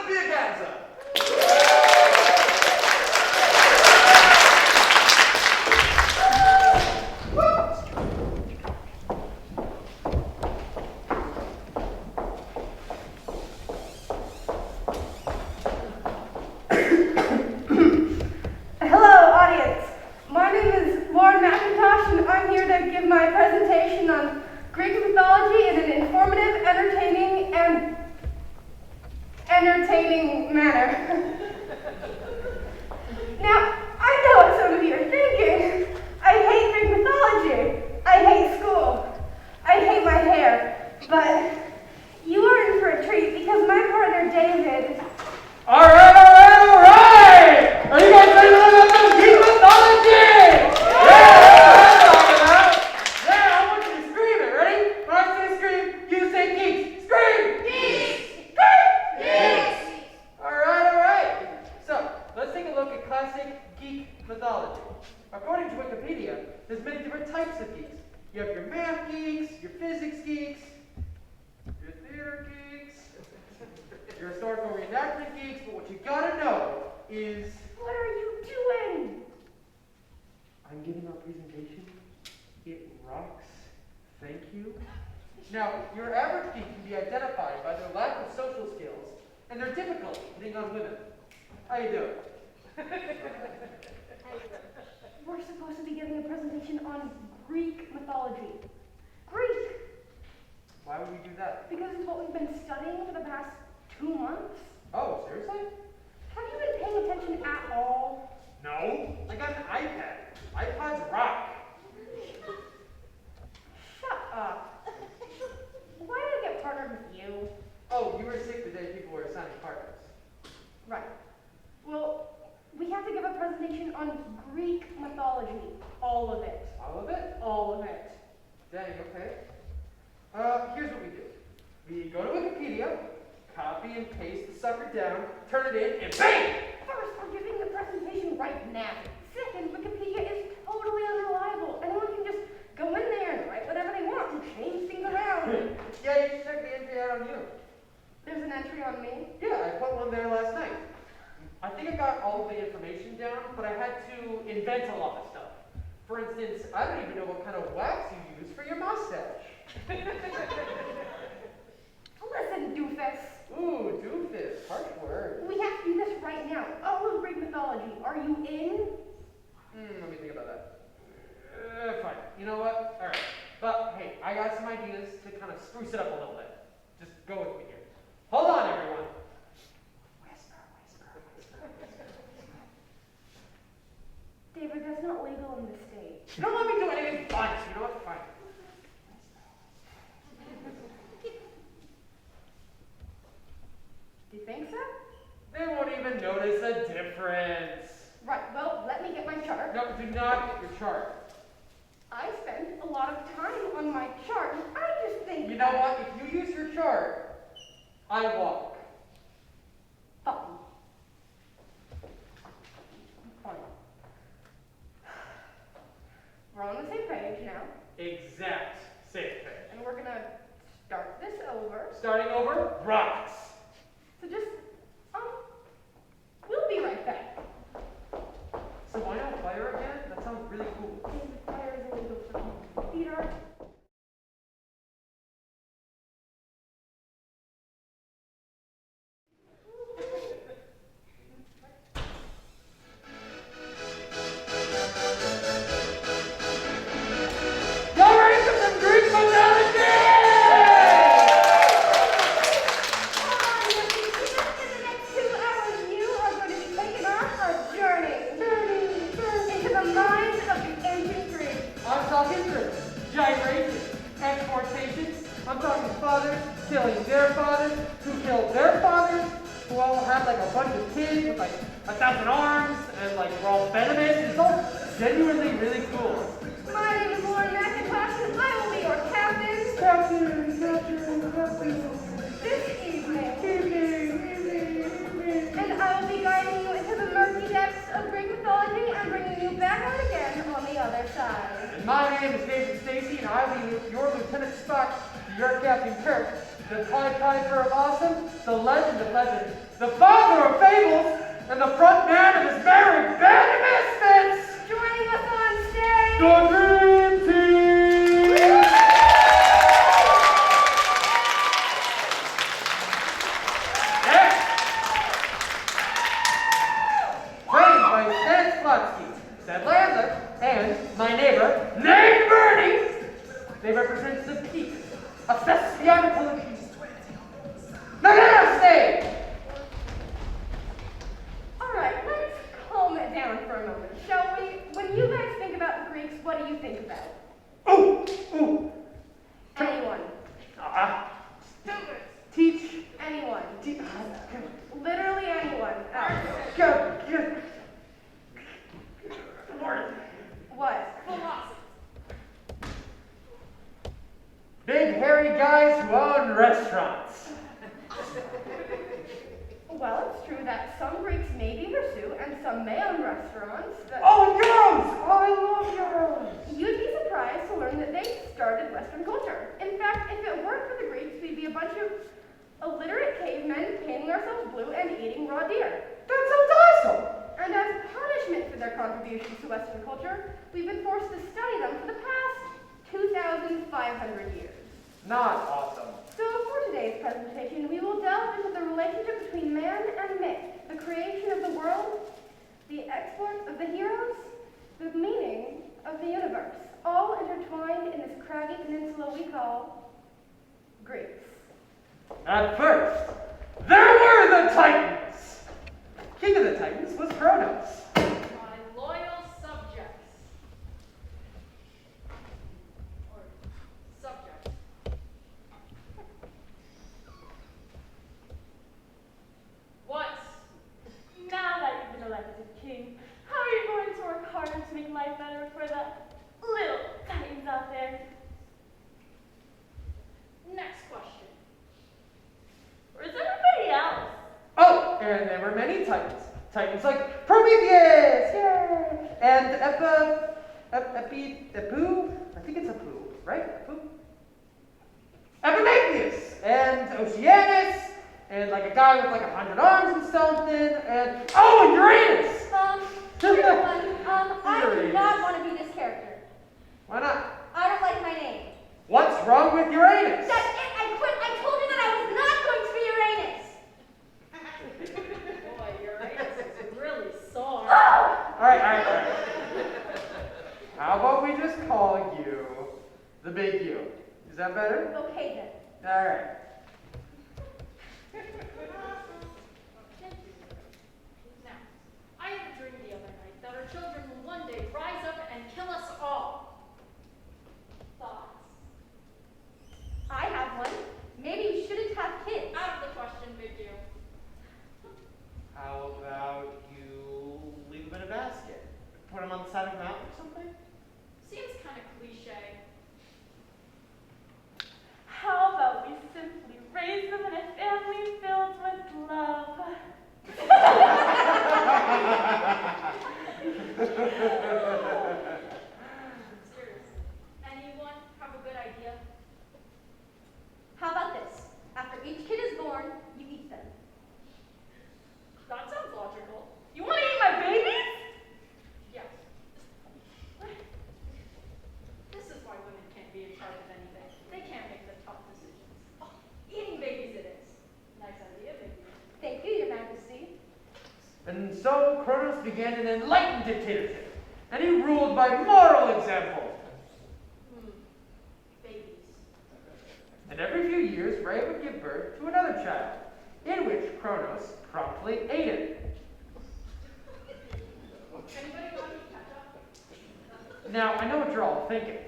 Olympiaganza. My presentation on Greek mythology in an informative, entertaining, and entertaining manner. Now, I know what some of you are thinking. I hate Greek mythology. I hate school. I hate my hair. But you are in for a treat because my partner David. All right! Are you guys ready to learn about some Greek mythology? Yeah! According to Wikipedia, there's many different types of geeks. You have your math geeks, your physics geeks, your theater geeks, your historical reenactment geeks, but what you gotta know is... What are you doing? I'm giving our presentation. It rocks. Thank you. Now, your average geek can be identified by their lack of social skills and their difficulty hitting on women. How you doing? We're supposed to be giving a presentation on Greek mythology. Greek! Why would we do that? Because it's what we've been studying for the past 2 months. Oh, seriously? Have you been paying attention at all? No. I got an iPad. iPods rock. Shut up. Why did I get partnered with you? Oh, you were sick the day people were assigning partners. Right. Well, we have to give a presentation on Greek mythology. All of it. All of it? All of it. Dang, okay. Here's what we do. We go to Wikipedia, copy and paste the sucker down, turn it in, and bang! First, we're giving the presentation right now. Second, Wikipedia is totally unreliable. Anyone can just go in there and write whatever they want and change things around. Yeah, you should check the entry out on you. There's an entry on me? Yeah, I put one there last night. I think I got all of the information down, but I had to invent a lot of stuff. For instance, I don't even know what kind of wax you use for your mustache. Listen, doofus. Ooh, doofus. Harsh word. We have to do this right now. All of Greek mythology. Are you in? Let me think about that. Fine. You know what? All right. But hey, I got some ideas to kind of spruce it up a little bit. Just go with me here. Hold on, everyone. David, that's not legal in this state. You don't let me do anything fun. You know what? Fine. Do you think so? They won't even notice a difference. Right, well, let me get my chart. No, do not get your chart. I spent a lot of time on my chart, and I just think... You know what? If you use your chart, I walk. Fuck you. Fine. We're on the same page now. Exact same page. And we're gonna start this over. Starting over, rocks. So just, we'll be right back. So why not fire again? That sounds really cool. Fire is illegal for theater. Y'all ready for some Greek mythology? I'm talking fathers killing their fathers, who killed their fathers, who all had like a bunch of kids with like 1,000 arms, and like were all venomous. It's all genuinely really cool. My name is Lauren McIntosh, and I will be your captain. Captain. This evening. And I will be guiding you into the murky depths of Greek mythology and bringing you back out again on the other side. And my name is David Stacy, and I will be your Lieutenant Spock, your Captain Kirk, the Pied Piper of Awesome, the Legend of Legends, the father of fables, and the front man of his merry band of misfits! Joining us on stage, The Dream Team! Next! Trained by Stan Slotsky, Seth Landler, and my neighbor, named Bernie! They represent the peak of thespianical achievement. Now get on stage! Alright, let's calm it down for a moment, shall we? When you guys think about the Greeks, what do you think about? Ooh! Anyone. Teach. Anyone. Teach. Literally anyone. Good. What? Philosophy. Big hairy guys who own restaurants. Well, it's true that some Greeks may be hirsute and some may own restaurants, but Oh, Euros! Oh, I love Euros! you'd be surprised to learn that they started Western culture. In fact, if it weren't for the Greeks, we'd be a bunch of illiterate cavemen painting ourselves blue and eating raw deer. That sounds awesome! And as punishment for their contributions to Western culture, we've been forced to study them for the past 2,500 years. Not awesome. So for today's presentation, we will delve into the relationship between man and myth, the creation of the world, the exploits of the heroes, the meaning of the universe, all intertwined in this craggy peninsula we call Greece. At first, there were the Titans! King of the Titans was Kronos. My loyal subjects. Or subjects. What? Now that you've been elected king, how are you going to work harder to make life better for the little titans out there? Next question. Or is everybody else? Oh, and there were many Titans. Titans like Prometheus! Yay! And Epu? I think it's Epu, right? Epu? Prometheus! And Oceanus! And like a guy with like 100 arms and something, and oh, Uranus! Everyone, I do Uranus. not want to be this character. Why not? I don't like my name. What's wrong with Uranus? That's it, I quit. I told you that I was not going to be Uranus. Boy, Uranus is really sore. Oh! All right. How about we just call you the Big U? Is that better? Okay then. All right. Now, I had a dream the other night that our children will one day rise up and kill us all. Thoughts? I have one. Maybe you shouldn't have kids. Out of the question, Big U. How about you leave them in a basket? Put them on the side of a mountain or something? Seems kind of cliche. How about we simply raise them in a family filled with love? Seriously. Anyone have a good idea? How about this? After each kid is born, you eat them. That sounds logical. You want to eat my babies? Yes. This is why women can't be in charge of anything. They can't make the tough decisions. Oh, eating babies it is. Nice idea, Big U. Thank you, Your Majesty. And so Kronos began an enlightened dictatorship, and he ruled by moral example. Babies. And every few years, Rhea would give birth to another child, in which Kronos promptly ate it. Anybody want to catch up? Now, I know what you're all thinking.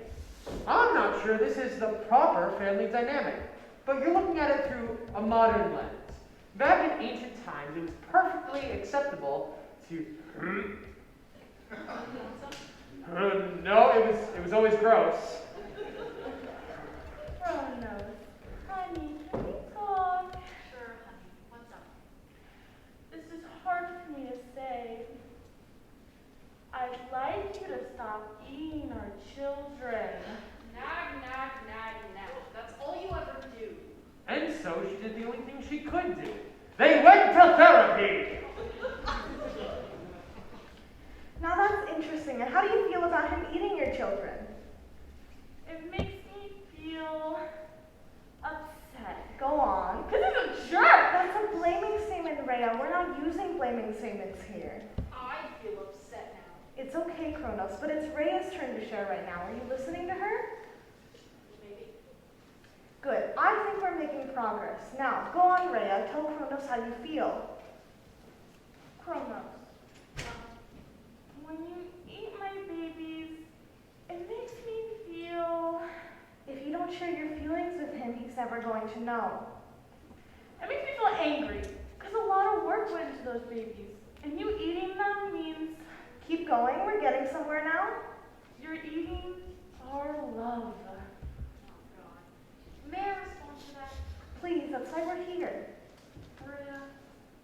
I'm not sure this is the proper family dynamic, but you're looking at it through a modern lens. Back in ancient times, it was perfectly acceptable to... No, it was always gross. Kronos, honey, can we talk? Sure, honey. What's up? This is hard for me to say. I'd like you to stop eating our children. Nag, nag, nag, nag. That's all you ever do. And Rhea, we're not using blaming statements here. I feel upset now. It's okay, Kronos, but it's Rhea's turn to share right now. Are you listening to her? Maybe. Good. I think we're making progress. Now, go on, Rhea. Tell Kronos how you feel. Kronos, when you eat my babies, it makes me feel... If you don't share your feelings with him, he's never going to know. It makes me feel angry, because a lot of work went into those babies, and you eating them means Keep going. We're getting somewhere now. you're eating our love. Oh, God. May I respond to that? Please, that's why we're here. Maria,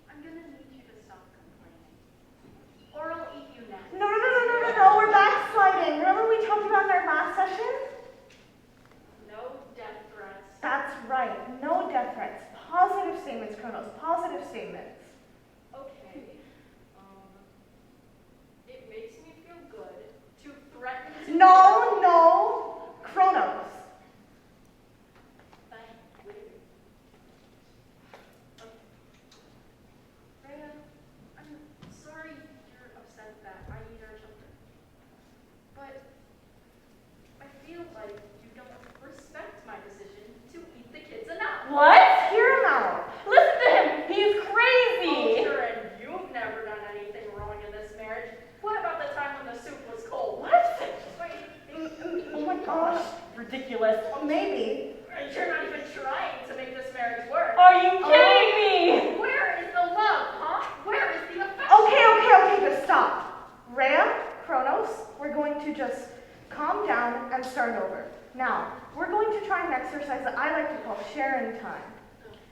I'm gonna need you to stop complaining. Or I'll eat you next. No, we're backsliding. Remember we talked about in our last session? No death threats. That's right. No death threats. Positive statements, Kronos. Positive statements. Okay. It makes me feel good to threaten to No. Kronos. Wait. Okay. Rhea, I'm sorry you're upset that I eat our children. But I feel like you don't respect my decision to eat the kids enough. What? Hear him out. Listen to him! He's crazy! Oh, sure, and you've never done anything wrong in this marriage. What about the time when the soup was cold? What? Wait, Oh my gosh. Ridiculous. Maybe. you're not even trying to make this marriage work. Are you kidding me? Where is the love, huh? Where is the affection? Okay, just stop. Rhea, Kronos, we're going to just calm down and start over. Now, we're going to try an exercise that I like to call sharing time.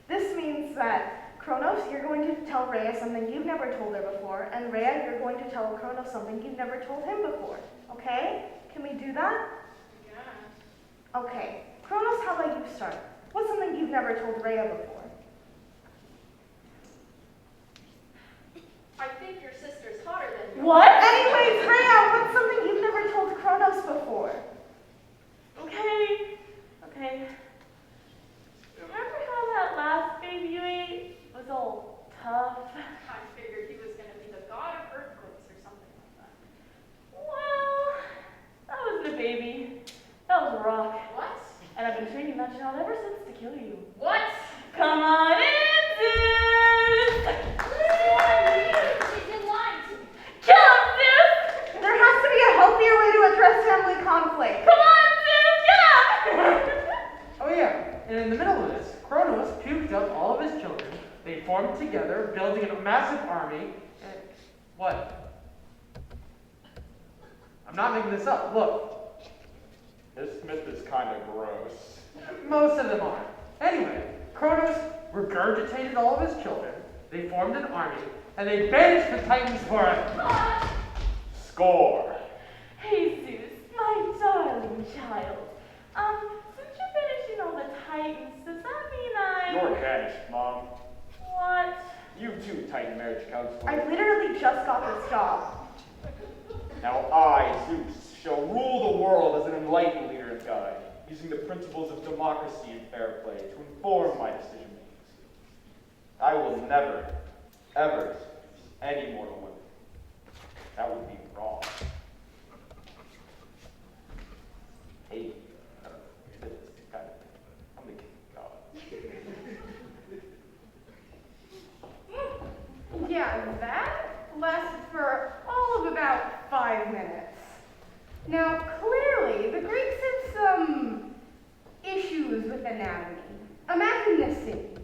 This means that Kronos, you're going to tell Rhea something you've never told her before, and Rhea, you're going to tell Kronos something you've never told him before. Okay? Can we do that? Yeah. Okay. Kronos, how about you start? What's something you've never told Rhea before? I think your sister's hotter than you. What? Anyways, Rhea, what's something you've never told Kronos before? Okay. Remember how that last baby you ate was all tough? I figured he was going to be the god of earthquakes or something like that. Well, that wasn't a baby. That was a rock. What? And I've been training that child ever since to kill you. What? Come on in, Zeus! She's in line. Kill him, Zeus! There has to be a healthier way to address family conflict. Come on, Zeus! Get up! Oh yeah, and in the middle of this, Kronos puked up all of his children. They formed together, building a massive army. And what? I'm not making this up. Look, This myth is kind of gross. most of them are. Anyway, Kronos regurgitated all of his children. They formed an army, and they banished the Titans for it. Score! Hey, Zeus, my darling child. Since you're finishing all the Titans, does that mean You're banished, Mom. What? You too, Titan marriage counselor. I literally just got this job. Now I, Zeus, shall rule the world as an enlightened leader and guide, using the principles of democracy and fair play to inform my decision makings. I will never, ever seduce any mortal women. That would be wrong. Hey, this kind of thing. I'm the king of God. Yeah, that lasted for all of about 5 minutes. Now, clearly, the Greeks have some issues with anatomy. Imagine this scene.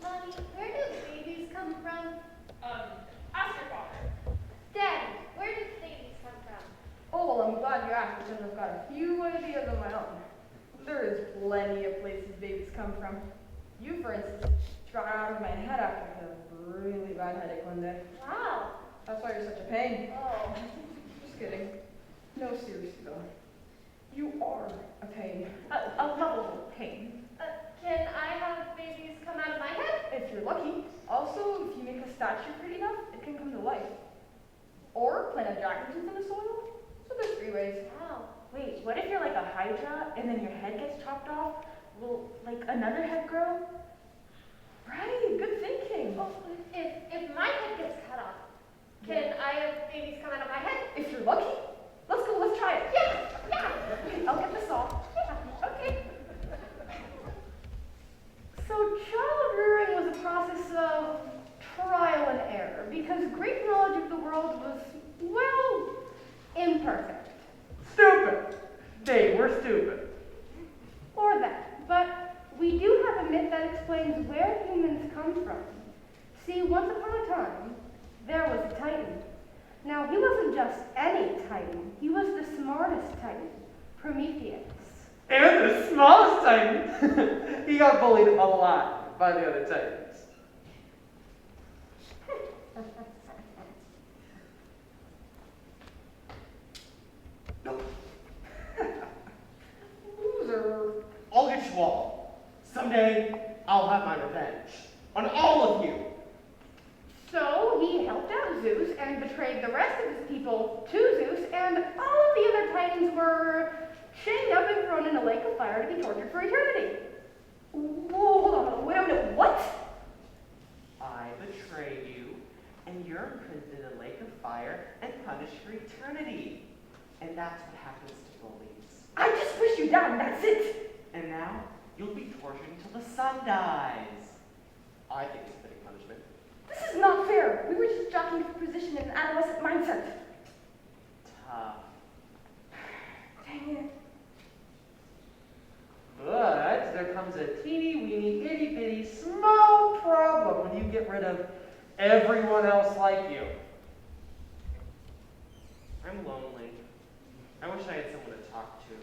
Mommy, where do babies come from? Ask your father. Daddy, where do babies come from? Oh, well, I'm glad you asked because I've got a few ideas of my own. There is plenty of places babies come from. You, for instance, got out of my head after I had a really bad headache one day. Wow. That's why you're such a pain. Oh. Just kidding. No, seriously though. You are a pain. A lovable pain. Can I have babies come out of my head? If you're lucky. Also, if you make a statue pretty enough, it can come to life. Or plant a jack-o'-lantern in the soil. So there's 3 ways. Wow. Wait, what if you're like a hydra and then your head gets chopped off Will, like, another head grow? Right, good thinking. Well, if my head gets cut off, can I have babies come out of my head? If you're lucky, let's go, let's try it. Yeah. I'll get the saw. Okay. So child rearing was a process of trial and error because Greek knowledge of the world was, well, imperfect. Stupid. They were stupid. Or that. But we do have a myth that explains where humans come from. See, once upon a time, there was a Titan. Now, he wasn't just any Titan. He was the smartest Titan, Prometheus. And the smallest Titan. He got bullied a lot by the other Titans. Nope. Loser. I'll get you all. Someday, I'll have my revenge. On all of you. So he helped out Zeus and betrayed the rest of his people to Zeus, and all of the other Titans were chained up and thrown in a lake of fire to be tortured for eternity. Whoa, hold on, wait a minute, what? I betray you, and you're imprisoned in a lake of fire and punished for eternity. And that's what happens to bullies. I just pushed you down, that's it. And now, you'll be tortured until the sun dies. I think it's fitting punishment. This is not fair. We were just jockeying for position in an adolescent mindset. Tough. Dang it. But there comes a teeny weeny itty bitty small problem when you get rid of everyone else like you. I'm lonely. I wish I had someone to talk to.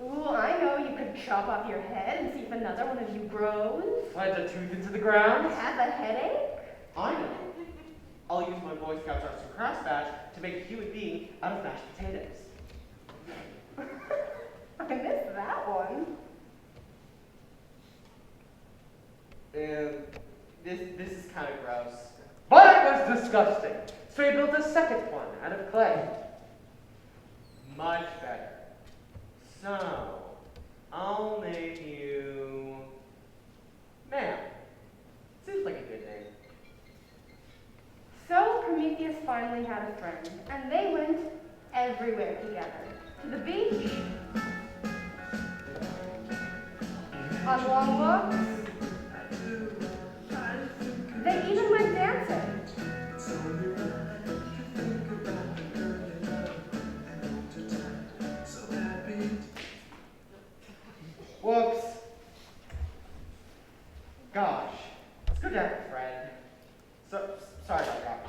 Ooh, I know you could chop off your head and see if another one of you grows. Plant a tooth into the ground. Have a headache. I know. I'll use my Boy Scouts Arts and Crafts badge to make a human being out of mashed potatoes. I missed that one. And this is kind of gross. But it was disgusting. So he built a second one out of clay. Much better. So, I'll name you... Ma'am. Seems like a good name. So Prometheus finally had a friend, and they went everywhere together. To the beach, on long walks, they even went dancing. Whoops. Gosh. Let's go down, Fred. Sorry about that.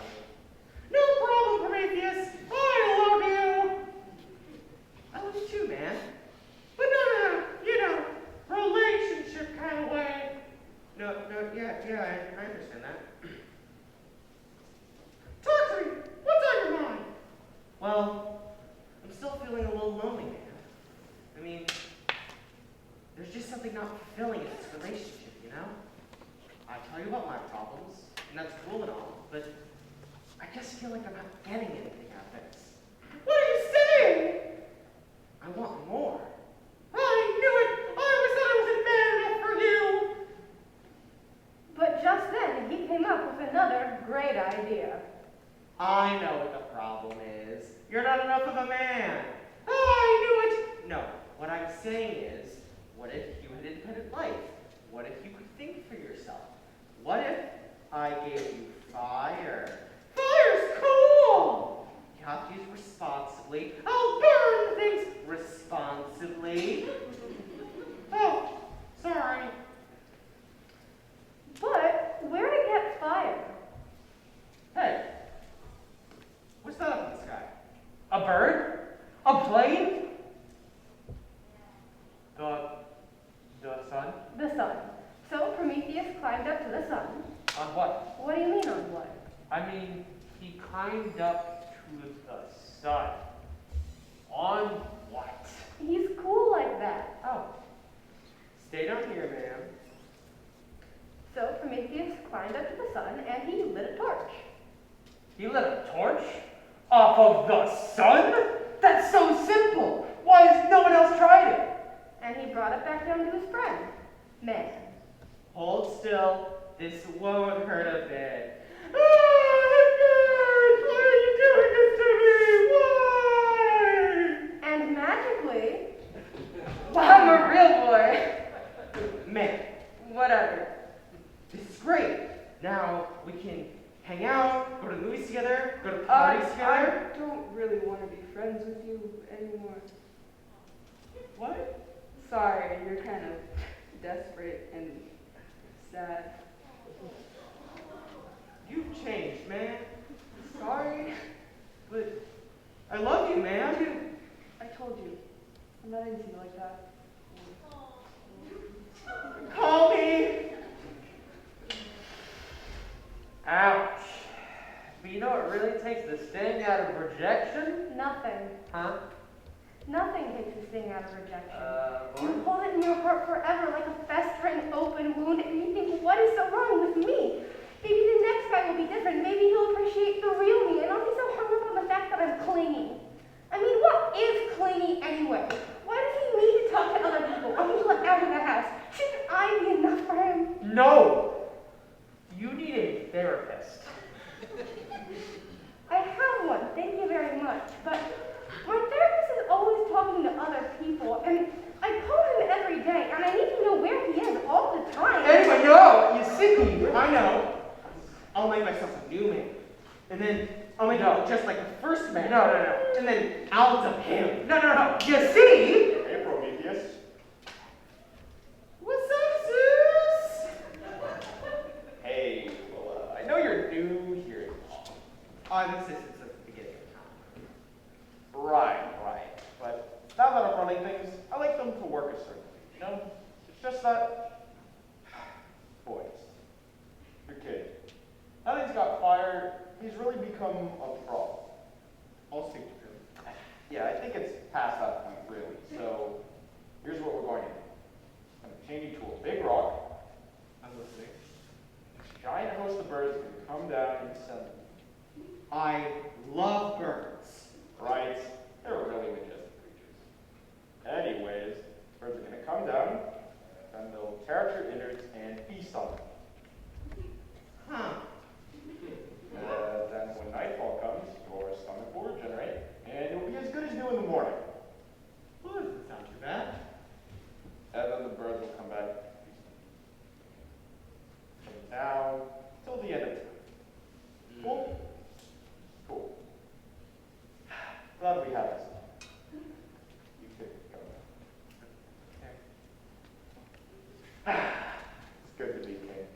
No problem, Prometheus. I love you. I love you too, man. But not in a, relationship kind of way. No, yeah, I understand that. Talk to me. What's on your mind? Well, I'm still feeling a little lonely, man. I mean, there's just something not fulfilling in this relationship, you know? I tell you about my problems, and that's cool and all, but I just feel like I'm not getting anything out of this. What are you saying? I want more. I knew it! I always thought I wasn't man enough for you! But just then, he came up with another great idea. I know what the problem is. You're not enough of a man. I knew it! No, what I'm saying is, what if you had an independent life? What if you could think for yourself? What if I gave you fire? Fire's cool! You have to use it responsibly. I'll burn things responsibly. Oh, sorry. But where to get fire? Hey, what's that up in the sky? A bird? A plane? The sun? The sun. So Prometheus climbed up to the sun. On what? What do you mean on what? I mean, he climbed up to the sun. On what? He's cool like that. Oh. Stay down here, ma'am. So Prometheus climbed up to the sun and he lit a torch. He lit a torch? Off of the sun? That's so simple. Why has no one else tried it? and he brought it back down to his friend, man. Hold still. This won't hurt a bit. And magically, I'm a real boy. Man, Whatever. this is great. Now we can hang out, go to the movies together, go to parties together. I don't really want to be friends with you anymore. What? Sorry, you're kind of desperate and sad. You've changed, man. Sorry. But I love you, man. I told you. I'm not into you like that. Call me. Ouch. But you know what really takes the sting out of rejection? Nothing. Huh? Nothing takes the sting out of rejection. You Lauren? hold it in your heart forever like a festering open wound, and you think, what is so wrong with me? Maybe the next guy will be different. Maybe he'll appreciate the real me, and I'll be so hung up on the fact that I'm clingy. I mean, what is clingy anyway? Why does he need to talk to other people or be let out of the house? Shouldn't I be enough for him? No! You need a therapist. I have one, thank you very much. But my therapist is always talking to other people, and I call him every day, and I need to know where he is all the time. Anyway, no! You see? I know. I'll make myself a new man. And then I'll make No. him just like the first man. No, no, no. And then I'll dump him. No, no, no. You see? Hey, Prometheus. What's up, Zeus? Hey, well, I know you're new here. I'm assistant since the beginning of time. Right. But now that I'm running things, I like them to work a certain way, you know? It's just that, boys, your kid, now that he's got fired, he's really become a problem. I'll speak to him. Yeah, I think it's past that point, really. So, here's what we're going to do. I'm going to chain you to a big rock. I'm listening. This giant host of birds are going to come down and send them. I love birds. Right? They're really majestic creatures. Anyways, birds are going to come down, and they'll tear out your innards and feast on them. Huh. Then when nightfall comes, your stomach will regenerate, and you'll be as good as new in the morning. Well, that doesn't sound too bad. And then the birds will come back from now till the end of time. Cool? Cool. Glad we have this. You could go now. It's good to be king.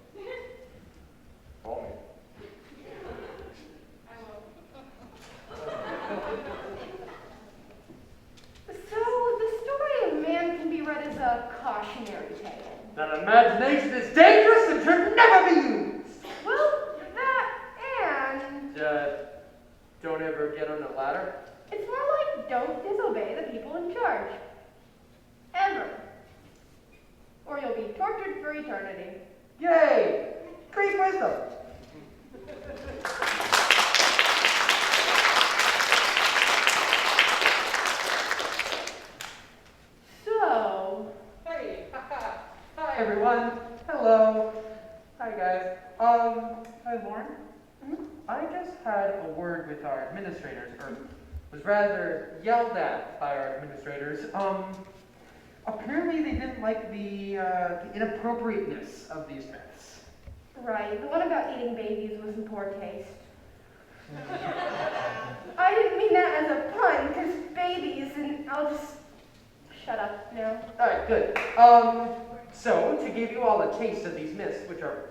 Call me. So, the story of man can be read as a cautionary tale. That imagination is dangerous and should never be used. Well, that and Don't ever get on a ladder. it's more like don't disobey the people in charge. Ever. Or you'll be tortured for eternity. Yay! Great wisdom. So, Hey, hi everyone. Hello. Hi guys. Hi Lauren. I just had a word with our administrators, or was rather yelled at by our administrators. Apparently they didn't like the inappropriateness of these myths. right, the one about eating babies was in poor taste. I didn't mean that as a pun, because babies, and I'll just shut up now. Alright, good. So, to give you all a taste of these myths, which are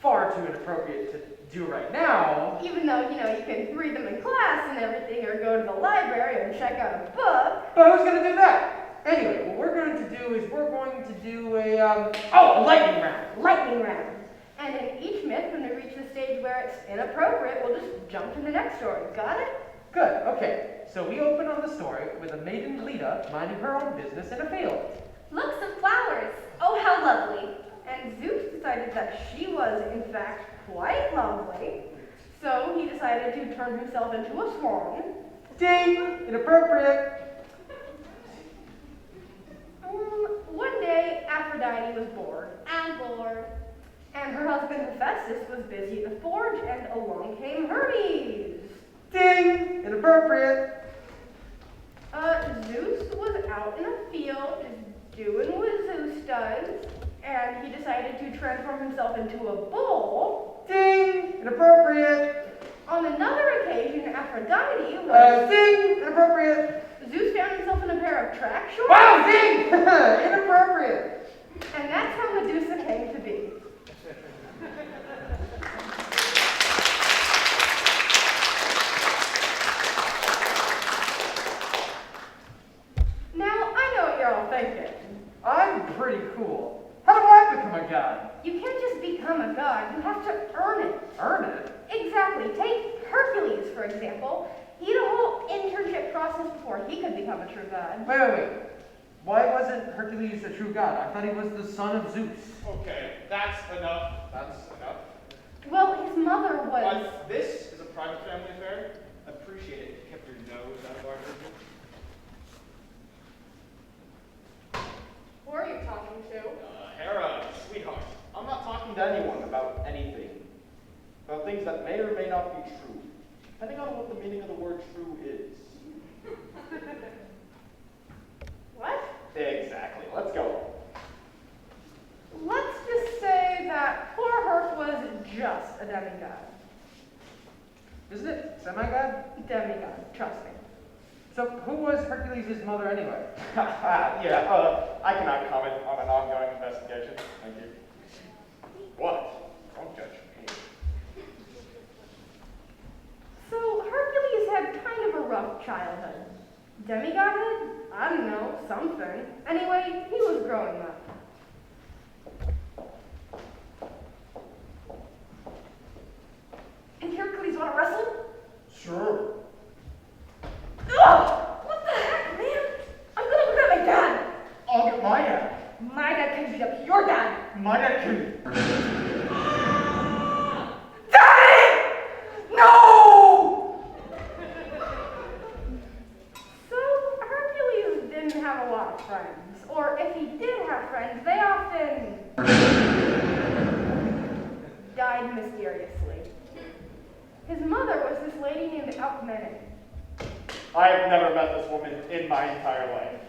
far too inappropriate to do right now. Even though, you can read them in class and everything, or go to the library and check out a book. But who's going to do that? Anyway, what we're going to do is we're going to do a lightning round. Lightning round. And in each myth, when we reach the stage where it's inappropriate, we'll just jump to the next story. Got it? Good, okay. So we open on the story with a maiden Leda minding her own business in a field. Look, some flowers. Oh, how lovely. And Zeus decided that she was, in fact, quite lovely. So he decided to turn himself into a swan. Ding! Inappropriate! One day, Aphrodite was bored, And bored. and her husband Hephaestus was busy at the forge, and along came Hermes. Ding! Inappropriate. Zeus was out in a field doing what Zeus does, and he decided to transform himself into a bull. Ding! Inappropriate. On another occasion, Aphrodite was... Ding! Inappropriate. Zeus found himself in a pair of track shorts. Wow, ding! Inappropriate. And that's how Medusa came to be. Now, I know what you're all thinking. I'm pretty cool. How do I become a god? You can't just become a god, you have to earn it. Earn it? Exactly. Take Hercules, for example. He had a whole internship process before he could become a true god. Wait. Why wasn't Hercules a true god? I thought he was the son of Zeus. Okay, that's enough. That's enough. Well, his mother was... But this is a private family affair. Appreciate it. You kept your nose out of our business. Who are you talking to? Hera, sweetheart. I'm not talking to anyone about anything. About things that may or may not be true. Depending on what the meaning of the word true is. What? Exactly. Let's go. Let's just say that poor Herc was just a demigod. Isn't it semi-god? Demigod, trust me. So who was Hercules' mother anyway? I cannot comment on an ongoing investigation. Thank you. What? Don't judge me. So Hercules had kind of a rough childhood. Demigodhood? I don't know, something. Anyway, he was growing up. And Hercules want to wrestle? Sure. Ugh! What the heck, man? I'm gonna look at my dad. I'll get my dad. My dad can beat up your dad. My dad can... Daddy! No! So, Hercules didn't have a lot of friends. Or if he did have friends, they often died mysteriously. His mother was this lady named Alcmene. I have never met this woman in my entire life.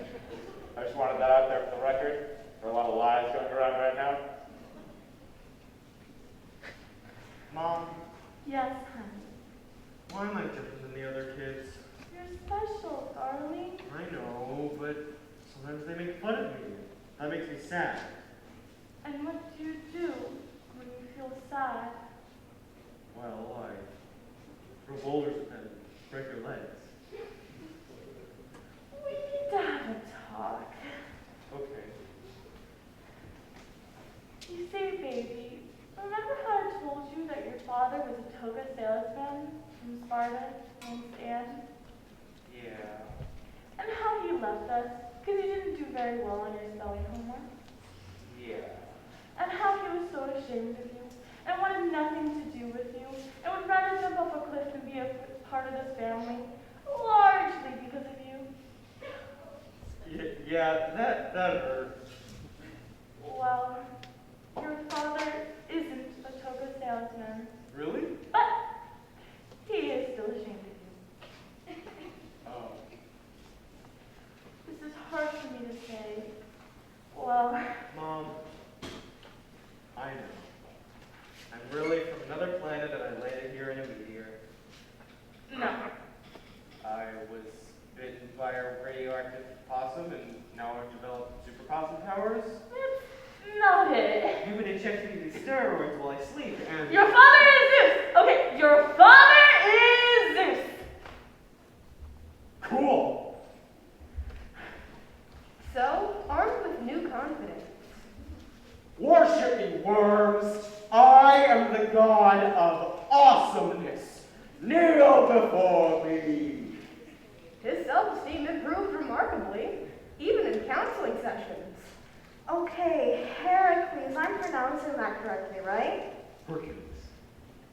I just wanted that out there for the record. There are a lot of lies going around right now. Mom, Yes, honey. why am I different than the other kids? You're special, darling. I know, but sometimes they make fun of me. That makes me sad. And what do you do when you feel sad? Well, I throw boulders and break your legs. We need to have a talk. Okay. You see, baby, remember how I told you that your father was a toga salesman from Sparta named Stan? Yeah. And how he left us because you didn't do very well on your spelling homework? Yeah. And how he was so ashamed of you and wanted nothing to do with you and would rather jump off a cliff than be a part of this family, largely because of you. Yeah, that hurt. Well, your father isn't a toga salesman, Really? but he is still ashamed of you. Oh. This is hard for me to say. Well, Mom, I know. I'm really from another planet and I landed here in a meteor. no. I was bitten by a radioactive possum and now I've developed super possum powers. That's not it. You've been injecting me with steroids while I sleep and... Your father is Zeus! Okay, your father is Zeus! Cool! So, armed with new confidence, Worship me, worms. I am the god of awesomeness. Kneel before me. his self-esteem improved remarkably, even in counseling sessions. Okay, Heracles, I'm pronouncing that correctly, right? Hercules.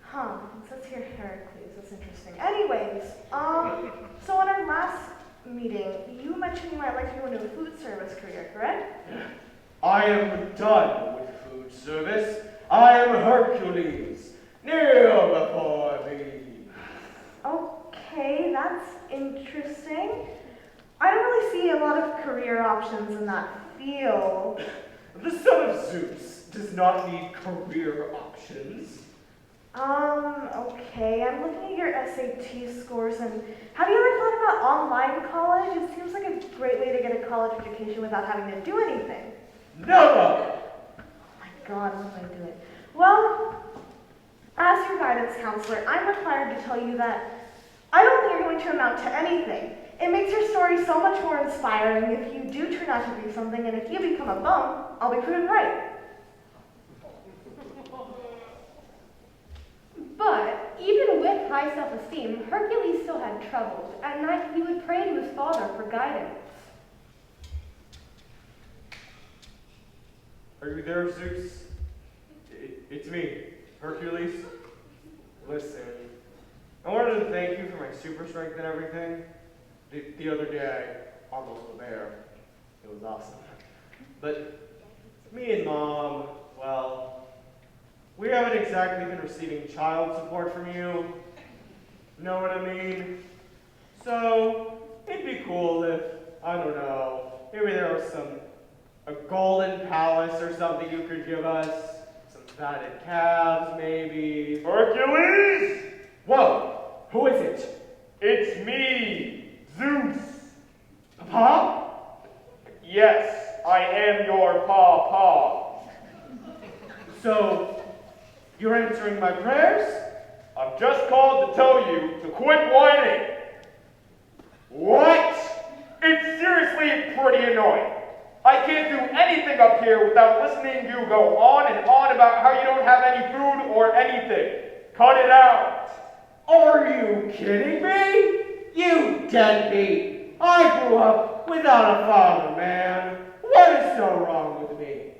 Huh, it says here Heracles, that's interesting. Anyways, so in our last meeting, you mentioned you might like to go into a food service career, correct? I am done with food service. I am Hercules. Kneel before me. Okay, that's interesting. I don't really see a lot of career options in that field. The son of Zeus does not need career options. Okay, I'm looking at your SAT scores, and have you ever thought about online college? It seems like a great way to get a college education without having to do anything. Never! Oh my God, what am I doing? Well, as your guidance counselor, I'm required to tell you that I don't think you're going to amount to anything. It makes your story so much more inspiring if you do turn out to be something, and if you become a bum, I'll be proven right. But even with high self-esteem, Hercules still had troubles. At night, he would pray to his father for guidance. Are you there, Zeus? It's me, Hercules. Listen, I wanted to thank you for my super strength and everything. The other day, I almost was there. It was awesome. But me and Mom, well, we haven't exactly been receiving child support from you. Know what I mean? So, it'd be cool if, I don't know, maybe there was a golden palace or something you could give us. Some fatted calves, maybe. Hercules! Whoa! Who is it? It's me, Zeus. Papa? Yes, I am your Papa. So, you're answering my prayers? I've just called to tell you to quit whining. What? It's seriously pretty annoying. I can't do anything up here without listening to you go on and on about how you don't have any food or anything. Cut it out. Are you kidding me? You deadbeat. I grew up without a father, man. What is so wrong with me?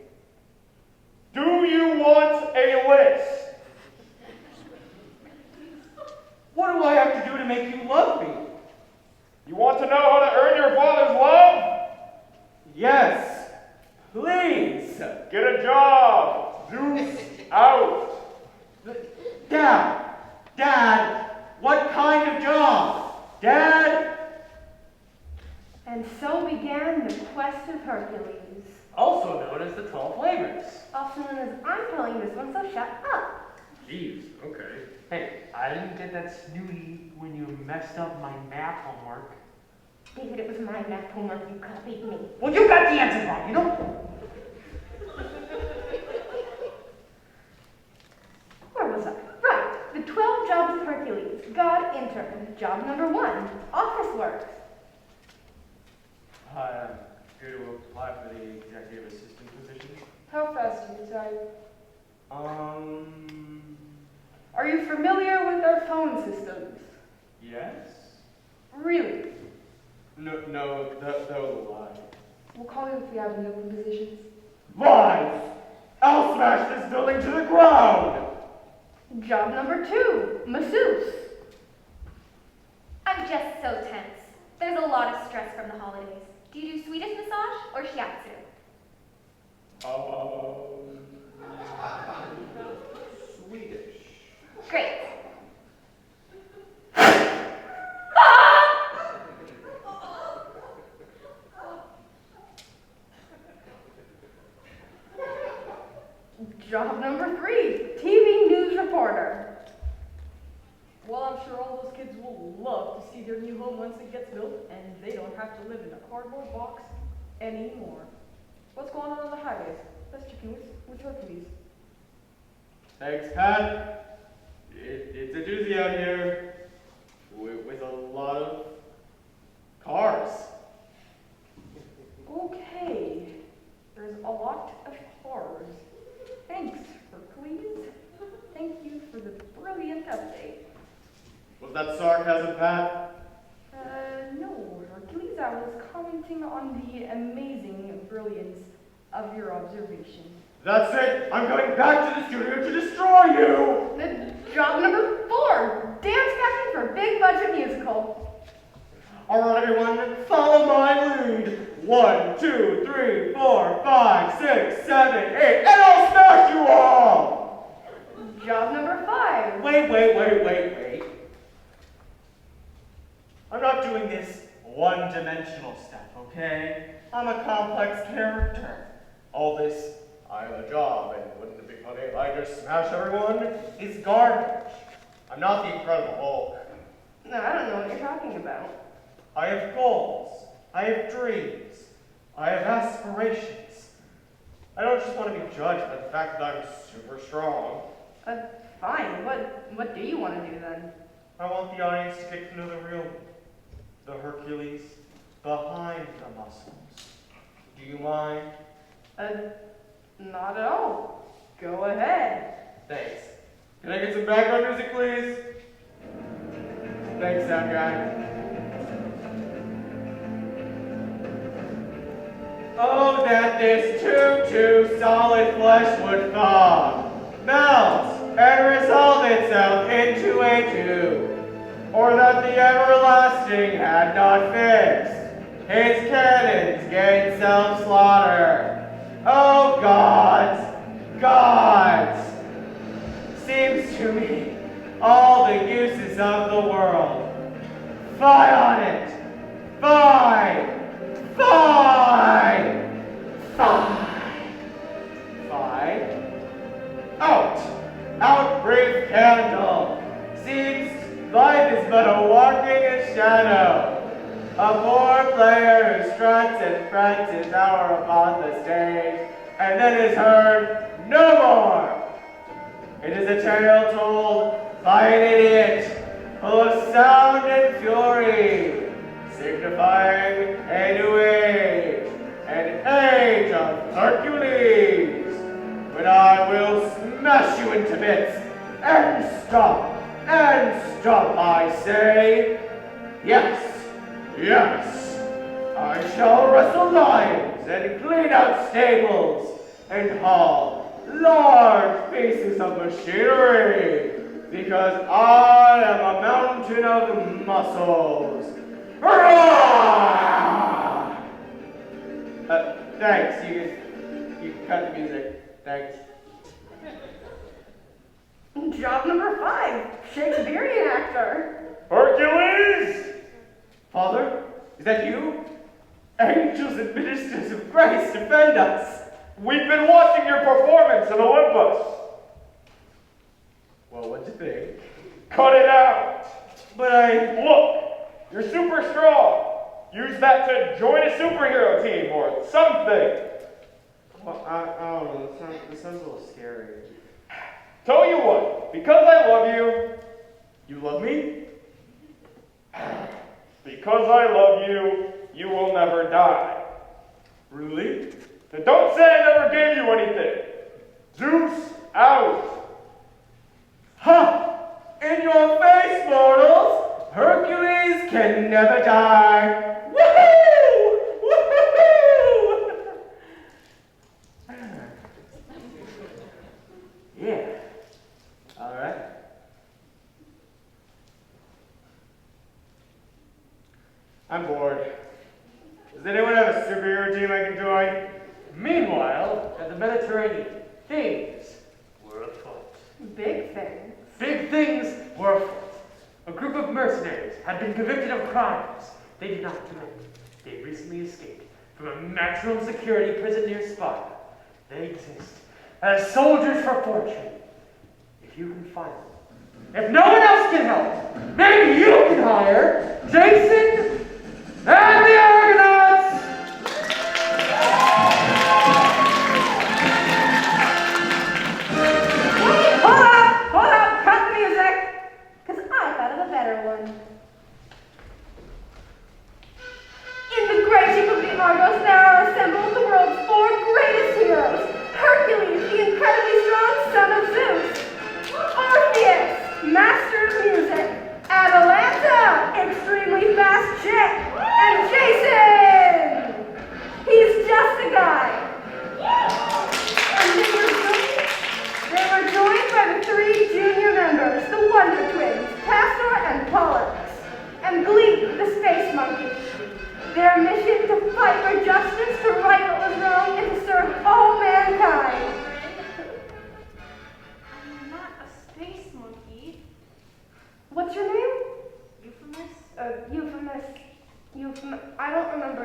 Do you want a list? What do I have to do to make you love me? You want to know how to earn your father's love? Yes, please. Get a job. Zeus out. Dad, what kind of job? Dad? And so began the quest of Hercules. Also known as the 12 flavors. Also known as I'm telling this one, so shut up. Jeez, okay. Hey, I didn't get that snooty when you messed up my math homework. David, it was my math homework. You copied me. Well, you got the answer wrong, you know? Where was I? Right, the 12 jobs of Hercules. God intern. Job number 1, office work. Hi, I'm here to apply for the executive assistant position. How fast do you type? Are you familiar with our phone systems? Yes? Really? No, that was a lie. We'll call you if we have any open positions. Lies! I'll smash this building to the ground! Job number 2, masseuse. I'm just so tense. There's a lot of stress from the holidays. Do you do Swedish massage or shiatsu? Swedish. Great. Job number 3, TV news reporter. Well, I'm sure all those kids will love to see their new home once it gets built, and they don't have to live in a cardboard box anymore. What's going on the highways? Let's check in with Hercules. Thanks, Pat. It's a doozy out here with a lot of cars. Okay, there's a lot of cars. Thanks, Hercules. Thank you for the brilliant update. Was that sarcasm, Pat? No, Hercules, I was commenting on the amazing brilliance of your observation. That's it. I'm going back to the studio to destroy you. Job number 4, dance captain for big budget musical. All right, everyone, follow my lead. 1, 2, 3, 4, 5, 6, 7, 8, and I'll smash you all! Job number 5. Wait. I'm not doing this one-dimensional stuff, okay? I'm a complex character. All this, I have a job, and wouldn't it be funny if I just smash everyone, is garbage. I'm not the Incredible Hulk. No, I don't know what you're talking about. I have goals. I have dreams. I have aspirations. I don't just want to be judged by the fact that I'm super strong. Fine. What do you want to do then? I want the audience to get to know the real me, the Hercules behind the muscles. Do you mind? Not at all. Go ahead. Thanks. Can I get some background music, please? Thanks, sound guy. Oh, that this too solid flesh would thaw, melt, and resolve itself into a tube, or that the everlasting had not fixed his cannons gained self-slaughter. Oh, gods, seems to me all the uses of the world. Fie on it, fie! Out, brave candle! Seems life is but a walking in shadow. A poor player who struts and frets his hour upon the stage, and then is heard no more. It is a tale told by an idiot, full of sound and fury, signifying a new age, an age of Hercules, when I will smash you into bits, and stop, I say. Yes, I shall wrestle lions, and clean out stables, and haul large pieces of machinery, because I am a mountain of muscles. Hurrah! Thanks, you can cut the music. Thanks. Job number 5. Shakespearean actor. Hercules! Father, is that you? Angels and ministers of grace, defend us. We've been watching your performance in Olympus. Well, what'd you think? Cut it out. But Look, you're super strong. Use that to join a superhero team or something. Well, I don't know. This sounds a little scary. Tell you what, because I love you. You love me? Because I love you, you will never die. Really? Then don't say I never gave you anything. Zeus out. Ha! In your face, mortals! Hercules can never die! Woohoo! Woohoo! Yeah. All right. I'm bored. Does anyone have a superhero team I can join? Meanwhile, at the Mediterranean, things were afoot. Big thing. Big things were afoot. A group of mercenaries had been convicted of crimes they did not commit. They recently escaped from a maximum security prison near Sparta. They exist as soldiers for fortune. If you can find them, if no one else can help, maybe you can hire Jason and the Argonauts! Wait, hold up, cut the music, because I thought of a better one. In the great ship of the Argos there are assembled the world's 4 greatest heroes. Hercules, the incredibly strong son of Zeus. Orpheus, master of music. Atalanta, extremely fast chick. And Jason,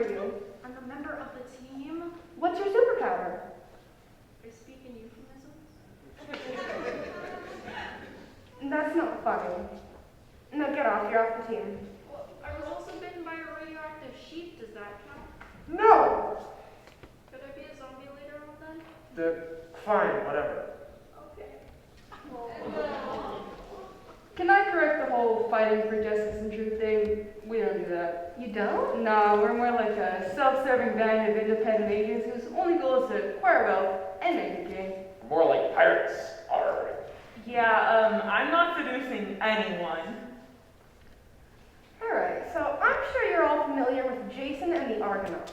are you? I'm a member of the team. What's your superpower? I speak in euphemisms. That's not funny. No, get off. You're off the team. Well, I was also bitten by a radioactive sheep. Does that count? No! Could I be a zombie later on then? Fine, whatever. Okay. Can I correct the whole fighting for justice and truth thing? We don't do that. You don't? No, we're more like a self-serving band of independent agents whose only goal is to acquire wealth and make a king. More like pirates. Arr. Yeah, I'm not seducing anyone. Alright, so I'm sure you're all familiar with Jason and the Argonauts.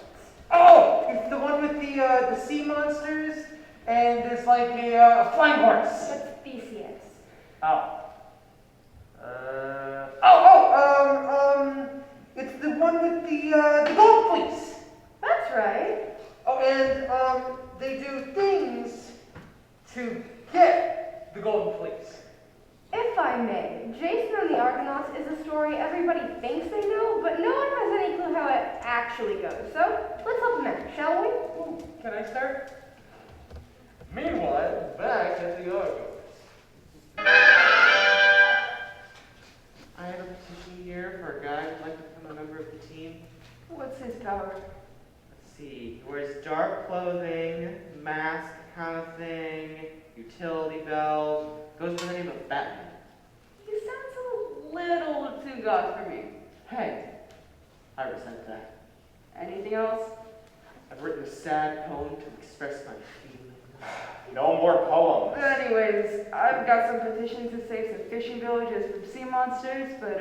Oh! It's the one with the sea monsters, and there's like a flying horse. That's Theseus. Oh. It's the one with the gold fleece. That's right. Oh, and they do things to get the golden fleece. If I may, Jason and the Argonauts is a story everybody thinks they know, but no one has any clue how it actually goes. So let's help them out, shall we? Ooh, can I start? Meanwhile, back at the Argonauts. I have a petition here for a guy who'd like to become a member of the team. What's his power? Let's see. He wears dark clothing, mask kind of thing, utility belt. Goes by the name of Batman. He sounds a little too god for me. Hey, I resent that. Anything else? I've written a sad poem to express my feelings. No more poems. Anyways, I've got some petitions to save some fishing villages from sea monsters, but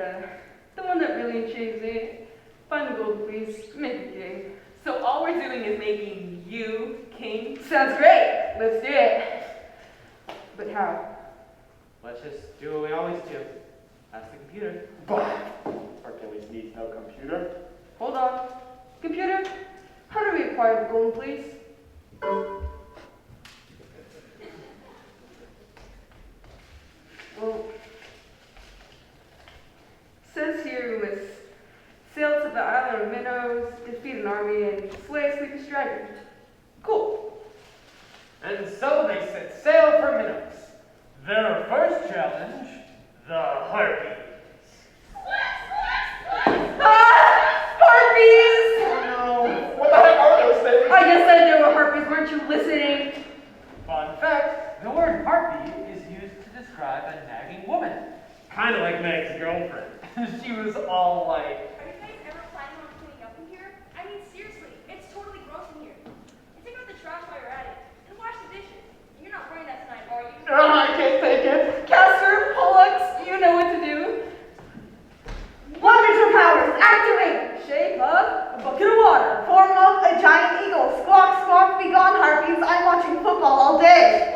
the one that really intrigues me, find the golden fleece, make a king. So all we're doing is making you king? Sounds great. Let's do it. But how? Let's just do what we always do. Ask the computer. Bah! Hercules needs no computer. Hold on. Computer, how do we acquire the golden fleece? Well, says here we must sail to the island of Minnows, defeat an army, and slay a sleepy dragon. Cool. And so they set sail for Minos. Their first challenge, the Harpies. Harpies! Oh no! What the heck are those things? I just said there were harpies, weren't you listening? Fun fact, the word harpy is used to describe a nagging woman. Kind of like Meg's girlfriend. She was all like, Are you guys ever planning on cleaning up in here? I mean, seriously, it's totally gross in here. And take out the trash while you're at it. And wash the dishes. You're not wearing that tonight, are you? Oh, I can't take it. Castor, Pollux, you know what to do. Wonderful powers, activate! Shape up a bucket of water. Form up a giant eagle. Squawk, squawk, be gone, harpies. I'm watching football all day.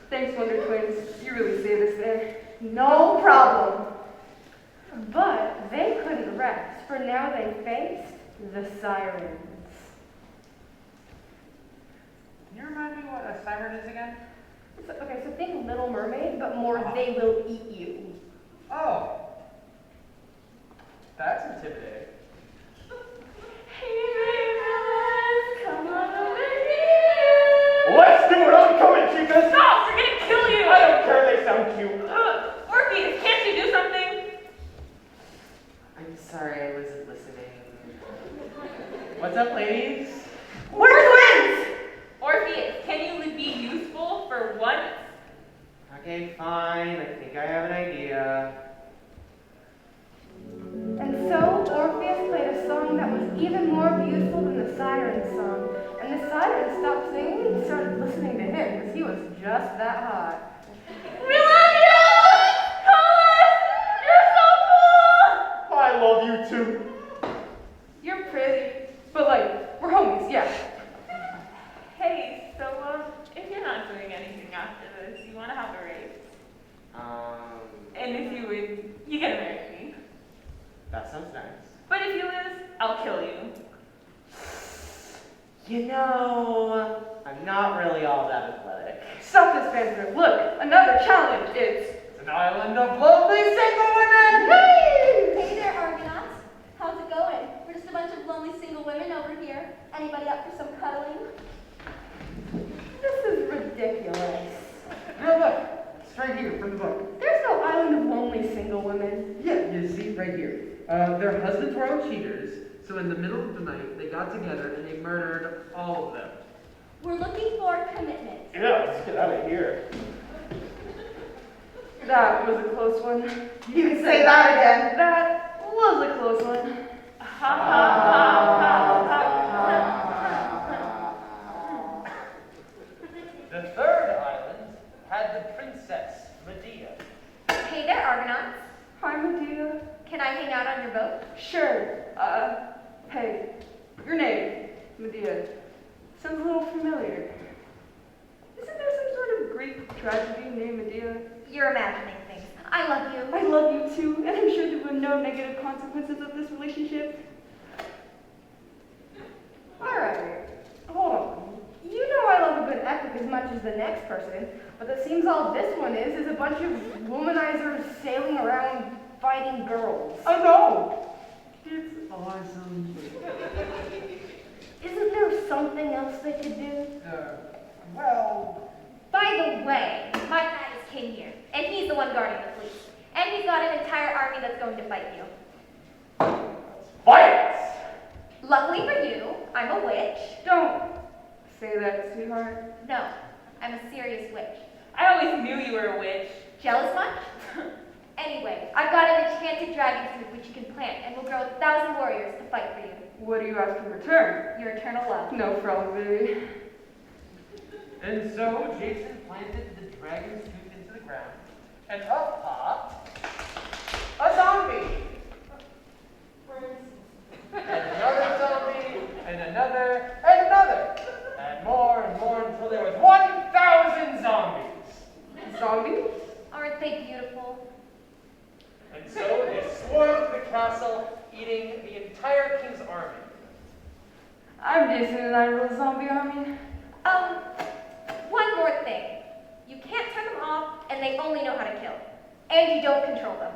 Thanks, Wonder Twins. You really saved us there. No problem. But they couldn't rest, for now they faced the sirens. Can you remind me what a siren is again? Okay, so think Little Mermaid, but more they will eat you. Oh. That's intimidating. Come on over here. Let's do it! I'm coming, chicas! Stop! They're gonna kill you! I don't care, they sound cute. Orpheus, can't you do something? I'm sorry, I wasn't listening. What's up, ladies? We're twins! Orpheus, can you be useful for once? Okay, fine. I think I have an idea. And so Orpheus played a song that was even more beautiful than the siren's song. And the siren stopped singing and started listening to him because he was just that hot. We love you! Colors! You're so cool! I love you too. You're pretty, but like, we're homies, yeah. Hey, so if you're not doing anything after this, you want to have a race? And if you win, you get to marry me. That sounds nice. But if you lose, I'll kill you. You know, I'm not really all that athletic. Stop this banter. Look, another challenge. It's An island of lonely single women! Hey there, Argonauts. How's it going? We're just a bunch of lonely single women over here. Anybody up for some cuddling? This is ridiculous. No, look. It's right here from the book. There's no island of lonely single women. Yeah, you see, right here. Their husbands were all cheaters, so in the middle of the night, they got together and they murdered all of them. We're looking for commitment. Yeah, let's get out of here. That was a close one. You can say that again. That was a close one. Ha ha ha ha. The third island had the princess, Medea. Hey there, Argonauts. Hi, Medea. Can I hang out on your boat? Sure. Hey, your name, Medea, sounds a little familiar. Isn't there some sort of Greek tragedy named Medea? You're imagining things. I love you. I love you too, and I'm sure there were no negative consequences of this relationship. Alright, hold on. You know I love a good epic as much as the next person, but it seems all this one is a bunch of womanizers sailing around fighting girls. Oh no! It's awesome. Isn't there something else they could do? Well... By the way, my dad is king here, and he's the one guarding the fleet. And he's got an entire army that's going to fight you. Fight! Luckily for you, I'm a witch. Don't say that, sweetheart. No, I'm a serious witch. I always knew you were a witch. Jealous much? Anyway, I've got an enchanted dragon fruit which you can plant, and will grow 1,000 warriors to fight for you. What do you ask in return? Your eternal love. No problem, baby. And so Jason planted the dragon's tooth into the ground, and up popped a zombie. And another zombie, and another, and another. And more until there was 1,000 zombies. Zombies? Aren't they beautiful? And so they swarmed the castle, eating the entire king's army. I'm Jason and I'm a little zombie army. One more thing. You can't turn them off, and they only know how to kill. And you don't control them.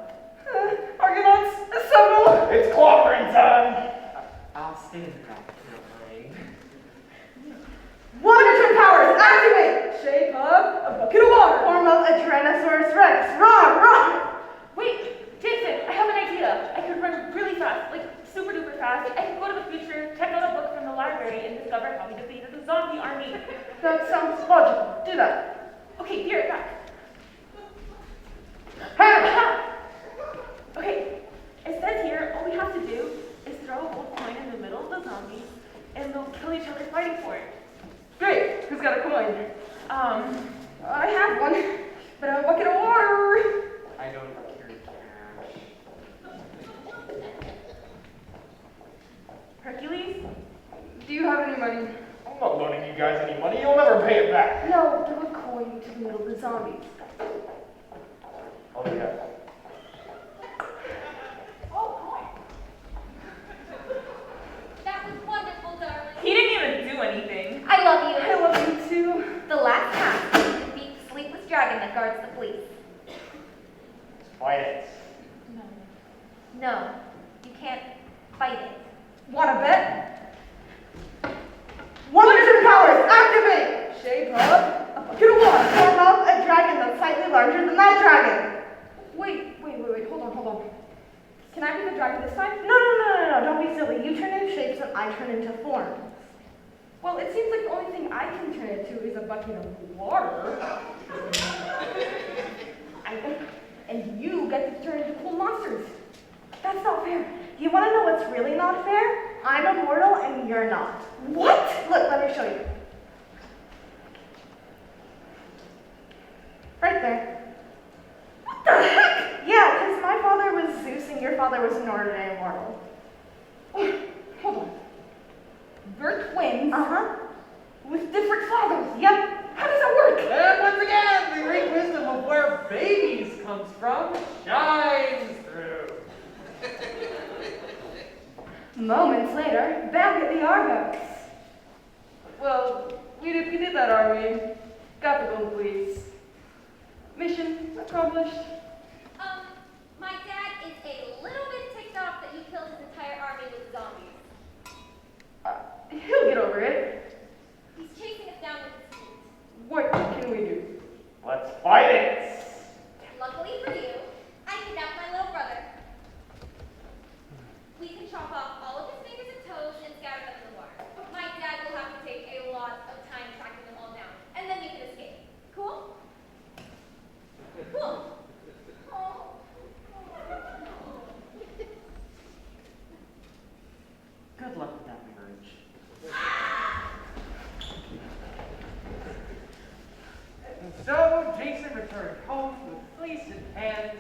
Argonauts, assemble! It's clobbering time! I'll stay in the back, if you don't mind. Wonder powers, activate! Shape of a bucket of water. Form of a Tyrannosaurus Rex. Run, run! Wait, Jason, I have an idea. I could run really fast, like super duper fast. I could go to the future, check out a book from the library, and discover how we defeated the zombie army. That sounds logical. Do that. Okay, be right back. Okay, it says here all we have to do is throw a gold coin in the middle of the zombies, and they'll kill each other fighting for it. Great, who's got a coin? I have one, but I'm a bucket of water. I don't carry cash. Hercules? Do you have any money? I'm not loaning you guys any money. You'll never pay it back. No, throw a coin to the middle of the zombies. Oh, yeah. That was wonderful, darling. He didn't even do anything. I love you. I love you too. The last task is to defeat the sleepless dragon that guards the fleet. Fight it. No, you can't fight it. Wanna bet? Wonders powers, activate! Shape of a bucket of water. Form of a dragon that's slightly larger than that dragon. Wait, hold on. Can I be the dragon this time? No, don't be silly. You turn into shapes and I turn into forms. Well, it seems like the only thing I can turn into is a bucket of water. And you get to turn into cool monsters. That's not fair. You want to know what's really not fair? I'm immortal and you're not. What? Look, let me show you. Right there. What the heck? Yeah, because my father was Zeus and your father was an ordinary mortal. Hold on. We're twins Uh-huh. with different fathers. Yep. How does that work? And once again, the great wisdom of where babies comes from shines through. Moments later, back at the Argonauts. Well, we defeated that army. Got the gold fleece. Mission accomplished. My dad is a little bit ticked off that you killed his entire army with zombies. He'll get over it. He's chasing us down with his feet. What can we do? Let's fight it! Luckily for you, I kidnapped my little brother. We can chop off all of his fingers and toes and scatter them in the water. My dad will have to take a lot of time tracking them all down, and then we can escape. Cool? Cool. Oh. Good luck with that marriage. And so Jason returned home with fleece in hands.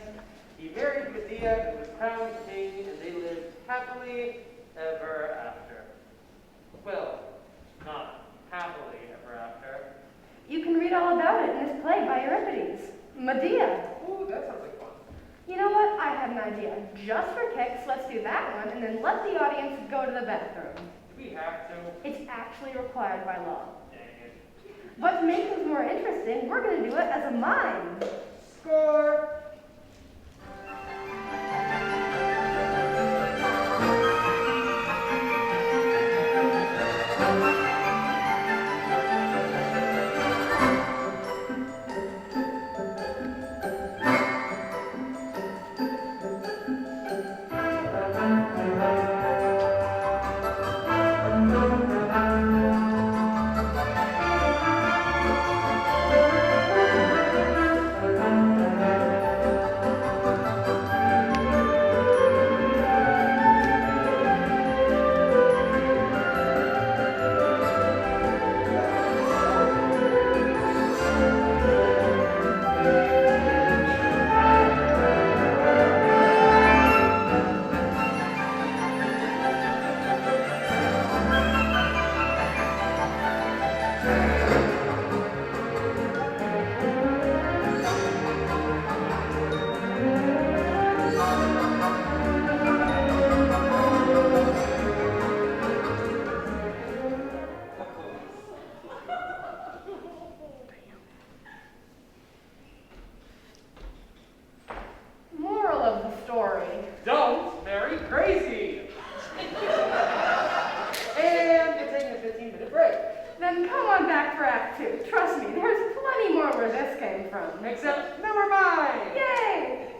He married Medea, who was crowned king, and they lived happily ever after. Well, not happily ever after. You can read all about it in this play by Euripides. Medea. Ooh, that sounds like fun. You know what? I have an idea. Just for kicks, let's do that one, and then let the audience go to the bathroom. Do we have to? It's actually required by law. Dang it. But to make things more interesting, we're going to do it as a mime. Score! Moral of the story. Don't marry crazy! And we're taking a 15-minute break. Then come on back for Act 2. Trust me, there's plenty more where this came from. Except never mind! Yay!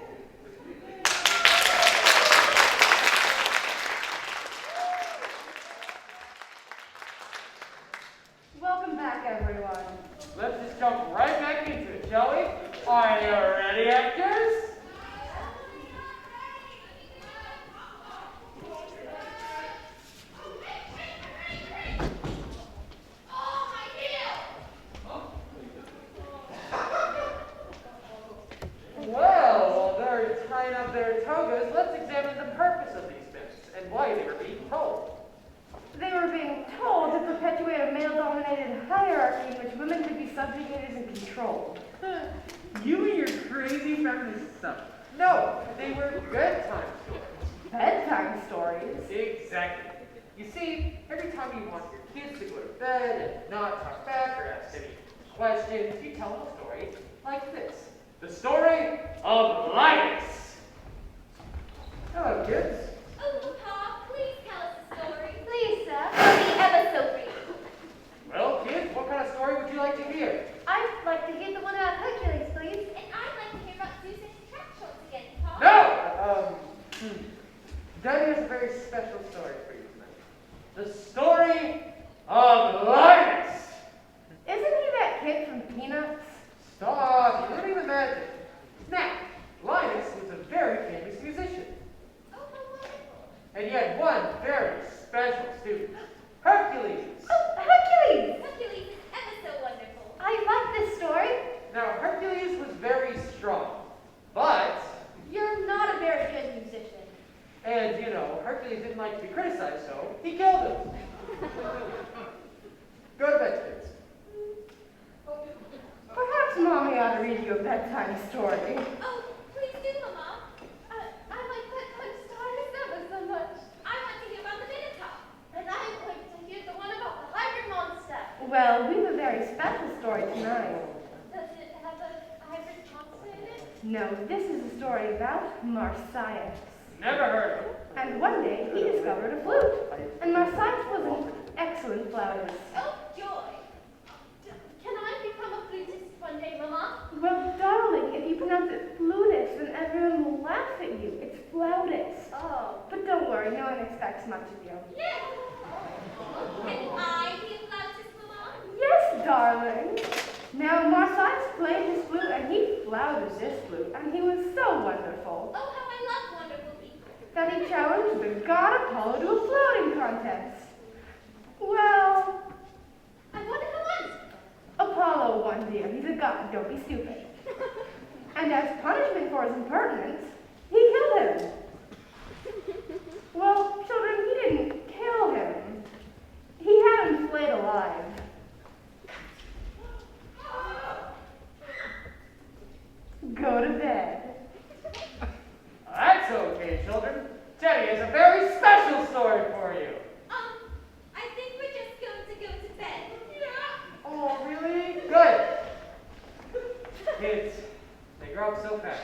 Welcome back, everyone. Let's just jump right back into it, shall we? Are you ready, actors? Well, while they're tying up their togas, let's examine the purpose of these myths and why they were being told. They were being told to perpetuate a male-dominated hierarchy in which women could be subjugated and controlled. You and your crazy feminist stuff. No, they were bedtime stories. Bedtime stories. Exactly. You see, every time you want your kids to go to bed and not talk back or ask any questions, you tell them a story like this. The story of Linus. Hello, kids. Oh, Pa, please tell us a story. Please, sir. I'll be ever so brief. Well, kids, what kind of story would you like to hear? I'd like to hear the one about Hercules, please. And I'd like to hear about Zeus and his track shorts again, Pa. No! Daddy has a very special story for you tonight. The story of Linus. Isn't he that kid from Peanuts? Stop, you don't even imagine. Now, Linus was a very famous musician. Oh, how wonderful. And he had one very special student, Hercules. Oh, Hercules! Hercules is ever so wonderful. I like this story. Now, Hercules was very strong, but, You're not a very good musician. and you know, Hercules didn't like to be criticized, so he killed him. Go to bed, kids. Perhaps Mommy ought to read you a bedtime story. Oh, please do, Mama. I like bedtime stories ever so much. I want to hear about the Minotaur. And I like to hear the one about the hybrid monster. Well, we've a very special story tonight. Does it have a hybrid monster in it? No, this is a story about Marsyas. Never heard of him. And one day he discovered a flute. And Marsyas wasn't excellent flautist. Oh, joy. Can I become a flutist one day, Mama? Well, darling, if you pronounce it flutist, then everyone will laugh at you. It's flautist. Oh. But don't worry, no one expects much of you. Yes. Can I be a flautist, Mama? Yes, darling. Now, Marseilles played his flute, and he flouted this flute, and he was so wonderful Oh, how I love wonderful people. that he challenged the god Apollo to a flouting contest. Well, I wonder who won. Apollo won, dear. He's a god. Don't be stupid. And as punishment for his impertinence, he killed him. Well, children, he didn't kill him. He had him flayed alive. Go to bed. That's okay, children. Teddy has a very special story for you. I think we're just going to go to bed. Oh, really? Good. Kids, they grow up so fast.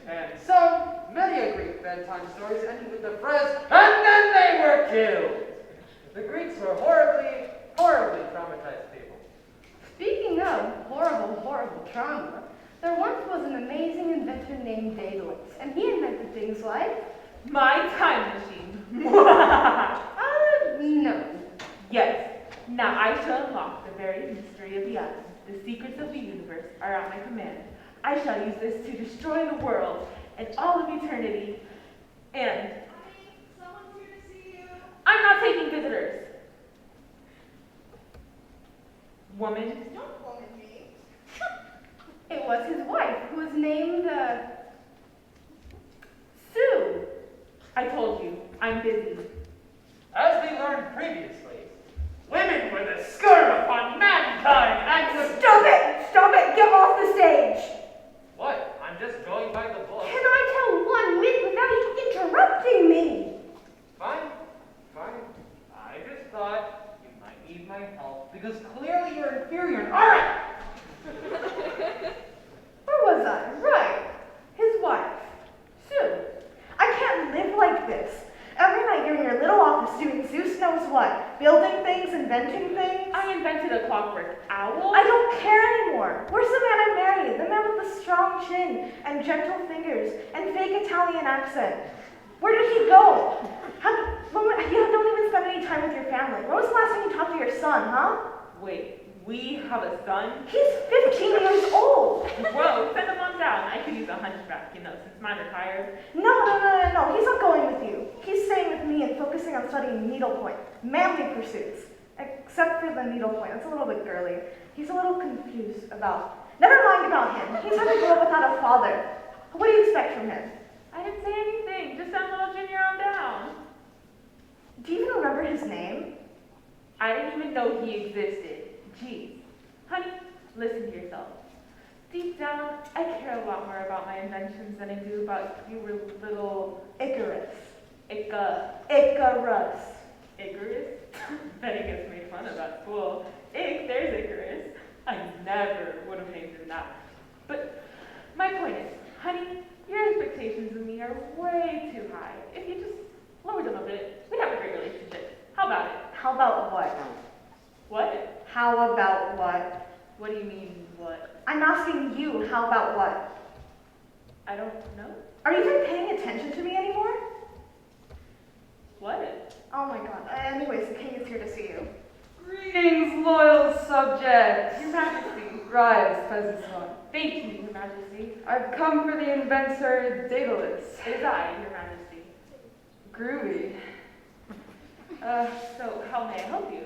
And so, many Greek bedtime stories ended with the phrase, and then they were killed. The Greeks were horribly, horribly traumatized people. Speaking of horrible, horrible trauma, there once was an amazing inventor named Daedalus, and he invented things like, My time machine. no. Yes. Now I shall unlock the very mystery of the atoms. The secrets of the universe are at my command. I shall use this to destroy the world and all of eternity. And Someone's here to see you. I'm not taking visitors. Woman. Don't woman me. It was his wife, who was named, Sue. I told you, I'm busy. As we learned previously, women were the scourge upon mankind and the... Stop it! Stop it! Get off the stage! What? I'm just going by the book. Can I tell one myth without you interrupting me? Fine, fine. I just thought you might need my help because clearly you're inferior. All right. Where was I? Right. His wife, Sue. I can't live like this. Every night you're in your little office doing Zeus knows what. Building things, inventing things. I invented a clockwork owl. I don't care anymore. Where's the man I married? The man with the strong chin and gentle fingers and fake Italian accent. Where did he go? You don't even spend any time with your family. When was the last time you talked to your son, huh? Wait, we have a son? He's 15 years old. Whoa, send him on down. I could use a hunchback, since mine retired. No. He's not going with you. He's staying with me and focusing on studying needlepoint. Manly pursuits. Except for the needlepoint. It's a little bit girly. He's a little confused about... Never mind about him. He's had to grow up without a father. What do you expect from him? I didn't say anything. Just send little Junior on down. Do you even remember his name? I didn't even know he existed. Geez. Honey, listen to yourself. Deep down, I care a lot more about my inventions than I do about you little... Icarus. Icarus? Bet he gets made fun of at school. There's Icarus. I never would have named him that. But my point is, honey, your expectations of me are way too high. If you just lowered them a bit, we'd have a great relationship. How about it? How about what? What? How about what? What do you mean, what? I'm asking you, how about what? I don't know. Are you even paying attention to me anymore? What? Oh my god. Anyways, the king is here to see you. Greetings, loyal subjects. Your Majesty. Rise, peasant son. Thank you, Your Majesty. I've come for the inventor Daedalus. It is I, Your Majesty. Groovy. So how may I help you?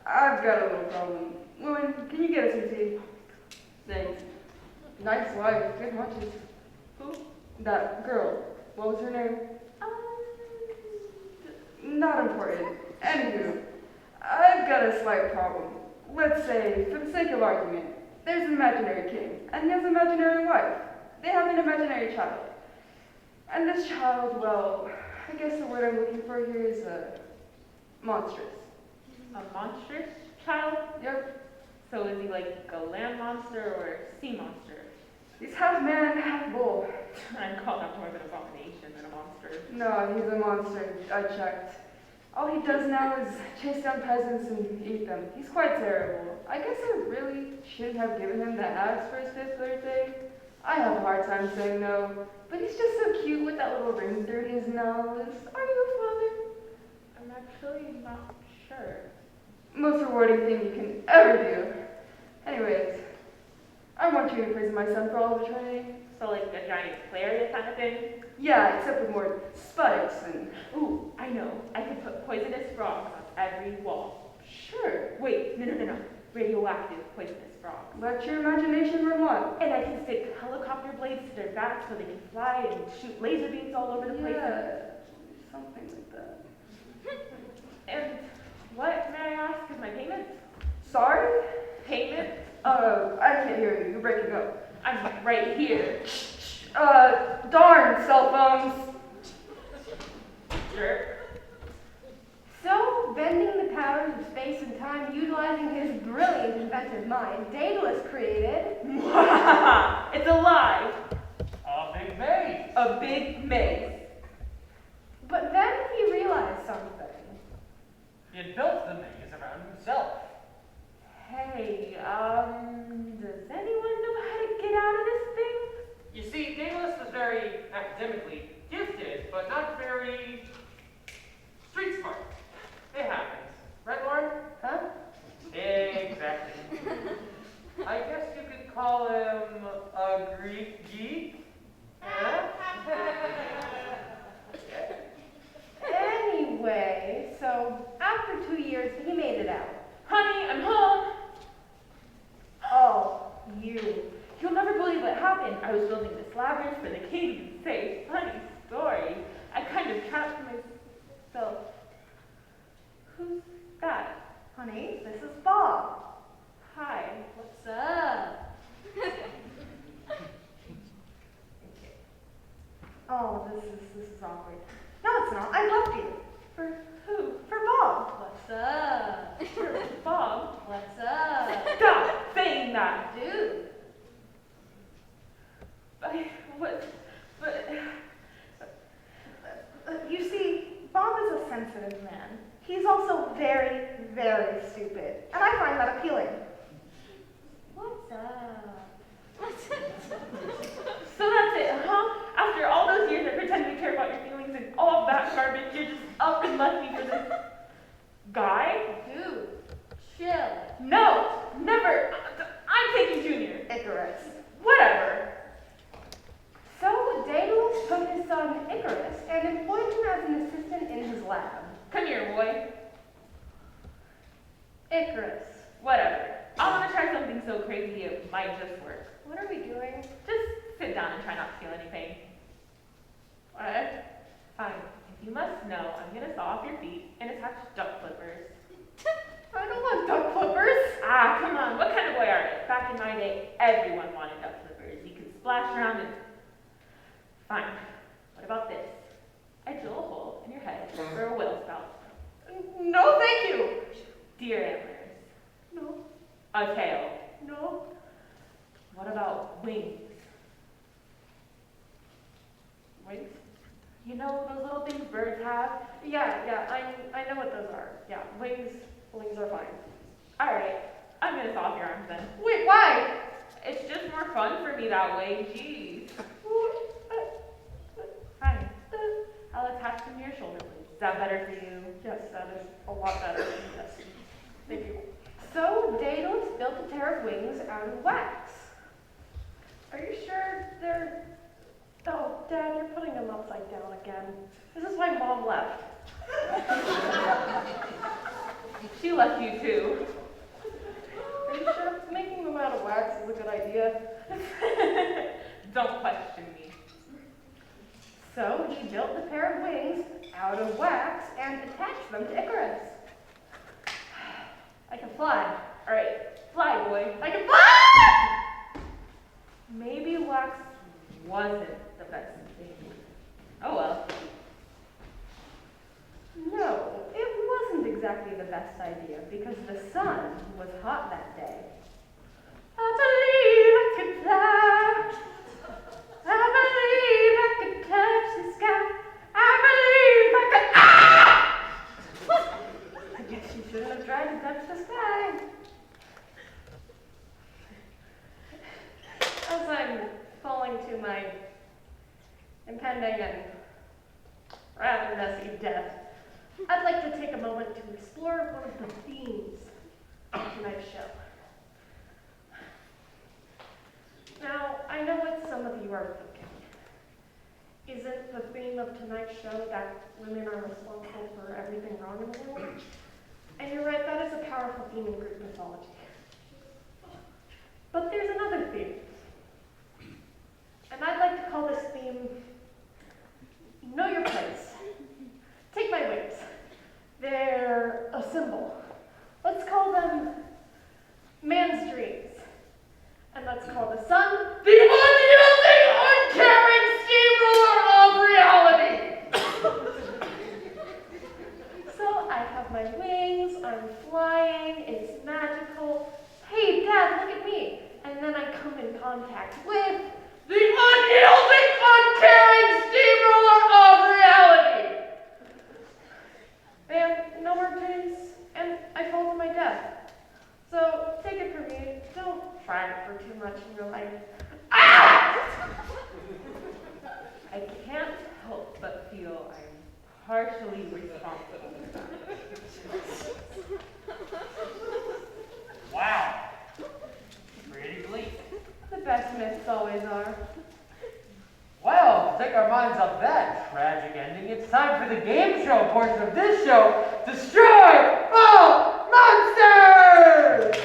I've got a little problem. Woman, can you get us some tea? Thanks. Nice wife, good munches. Who? That girl. What was her name? Not important. Anywho, I've got a slight problem. Let's say, for the sake of argument, there's an imaginary king, and he has an imaginary wife. They have an imaginary child. And this child, well, I guess the word I'm looking for here is, monstrous. A monstrous child? Yep. So is he like a land monster or a sea monster? He's half man, half bull. I'd call that more of an abomination than a monster. No, he's a monster. I checked. All he does now is chase down peasants and eat them. He's quite terrible. I guess I really shouldn't have given him that axe for his 5th birthday. I have a hard time saying no, but he's just so cute with that little ring through his nose. Are you a father? I'm actually not sure. Most rewarding thing you can ever do. Anyways, I want you to praise my son for all the training. So like a giant play area kind of thing? Yeah, except with more spikes and... Ooh, I know. I could put poisonous frogs on every wall. Sure. Wait, no. Radioactive poisonous frogs. Let your imagination run wild. And I can stick helicopter blades to their backs so they can fly and shoot laser beams all over the place. Yeah, something like that. And what, may I ask, is my payment? Sorry? Payment? I can't hear you. You're breaking up. I'm right here. Darn cell phones. Jerk. So, bending the powers of space and time, utilizing his brilliant inventive mind, Daedalus created... It's alive. A big maze. A big maze. But then he realized something. He had built the maze around himself. Hey, does anyone know how to get out of this thing? You see, Daedalus was very academically gifted, but not very street smart. It happens. Right, Lauren? Huh? Exactly. I guess you could call him a Greek geek. Huh? Anyway, so after 2 years, he made it out. Honey, I'm home. Oh, you. You'll never believe what happened. I was building this labyrinth for the king to say. Funny story. I kind of trapped myself. Who's that? Honey, this is Bob. Hi. What's up? Oh, this is awkward. No, it's not. I loved you. For who? For Bob. What's up? For Bob. What's up? Stop saying that. Dude. You see, Bob is a sensitive man. He's also very, very stupid. And I find that appealing. What's up? So that's it, huh? After all those years of pretending to care about your feelings and all of that garbage, you're just up and left me for this guy? Dude, chill. No, never. I'm taking Junior. Icarus. Whatever. So Daedalus took his son Icarus and employed him as an assistant in his lab. Come here, boy. Icarus. Whatever. I want to try something so crazy it might just work. What are we doing? Just sit down and try not to feel any pain. What? Fine. If you must know, I'm going to saw off your feet and attach duck flippers. I don't want duck flippers. Ah, come on. What kind of boy are you? Back in my day, everyone wanted duck flippers. You could splash around and... Fine. What about this? I drill a hole in your head for a whale spout. No, thank you. Deer antlers. No, A tail. no. What about wings? Wings? You know those little things birds have? Yeah, I know what those are. Yeah, wings are fine. All right. I'm going to saw off your arms then. Wait, why? It's just more fun for me that way. Jeez. Fine. I'll attach them to your shoulder blades. Is that better for you? Yes, that is a lot better. Yes. Thank you. So Daedalus built a pair of wings out of wax. Are you sure they're... Oh, Dad, you're putting them upside down again. This is why Mom left. She left you too. Are you sure making them out of wax is a good idea? Don't question me. So he built the pair of wings out of wax and attached them to Icarus. I can fly. All right, fly, boy. I can fly! Maybe wax wasn't the best thing. Oh well. No, it wasn't exactly the best idea because the sun was hot that day. I believe I could fly. I believe I could touch the sky. I believe I could. Ah! to my impending and rather messy death, I'd like to take a moment to explore one of the themes of tonight's show. Now, I know what some of you are thinking. Isn't the theme of tonight's show that women are responsible for everything wrong in the world? And you're right, that is a powerful theme in Greek mythology. But there's another theme. And I'd like to call this theme, Know Your Place. Take my wings. They're a symbol. Let's call them man's dreams. And let's call the sun the unyielding, uncaring steamroller of reality. So I have my wings, I'm flying, it's magical. Hey, Dad, look at me. And then I come in contact with the unyielding, uncaring steamroller of reality. And no more dreams, and I fall to my death. So take it from me, don't try it for too much in your life. Ah! I can't help but feel I'm partially responsible for that. Wow. Pretty bleak. The best myths always are. Well, to take our minds off that tragic ending, it's time for the game show portion of this show, Destroy All Monsters!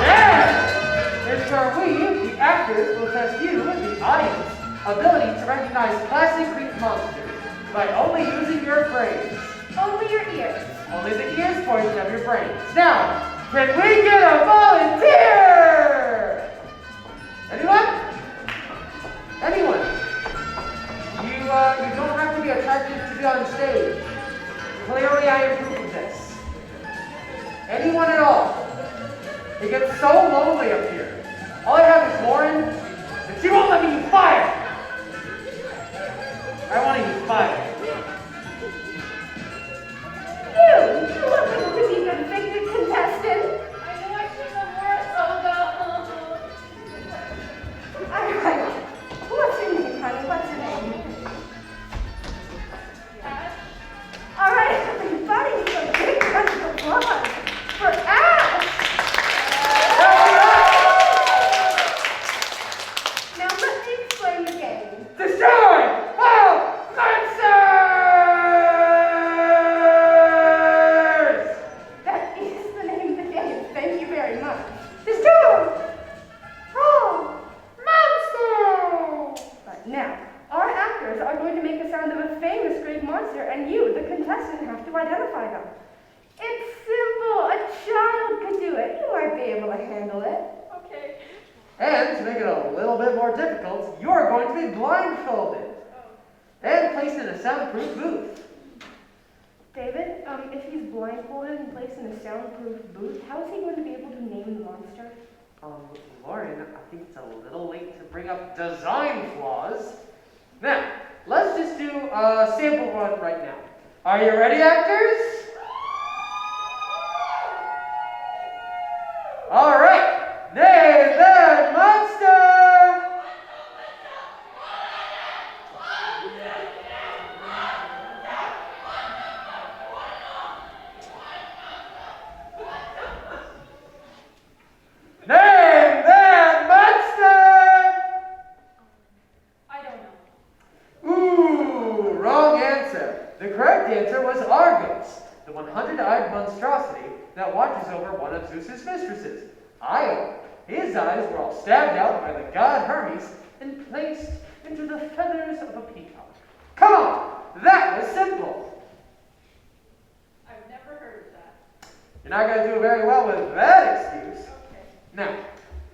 Yeah! It's where we, the actors, will test you, the audience, ability to recognize classic Greek monsters by only using your brains. Only your ears. Only the ears portion of your brains. Now, can we get a volunteer? Anyone? Anyone? You don't have to be attractive to be on stage. Clearly, I approve of this. Anyone at all? It gets so lonely up here. All I have is Lauren, and she won't let me use fire. I want to use fire. You look like to be the victor contestant. I know I should have more soda. Alright. What's your name, honey? What's your name? Ash? Alright, everybody, so big round of applause for Ash! Now let me explain the game. Destroy all monsters! That is the name of the game. Thank you very much. Destroy all monsters! But now, our actors are going to make the sound of a famous Greek monster, and you, the contestant, have to identify them. It's simple. A child could do it. You might be able to handle it. Okay. And to make it a little bit more difficult, you are going to be blindfolded and placed in a soundproof booth. David, if he's blindfolded and placed in a soundproof booth, how is he going to be able to name the monster? Lauren, I think it's a little late to bring up design flaws. Now, let's just do a sample run right now. Are you ready, actors? All right, name the monster! Name that monster! I don't know. Ooh, wrong answer. The correct answer was Argos, the 100-eyed monstrosity that watches over one of Zeus's mistresses, Io. His eyes were all stabbed out by the god Hermes and placed into the feathers of a peacock. Come on, that was simple. I've never heard of that. You're not going to do very well with that excuse. Okay. Now,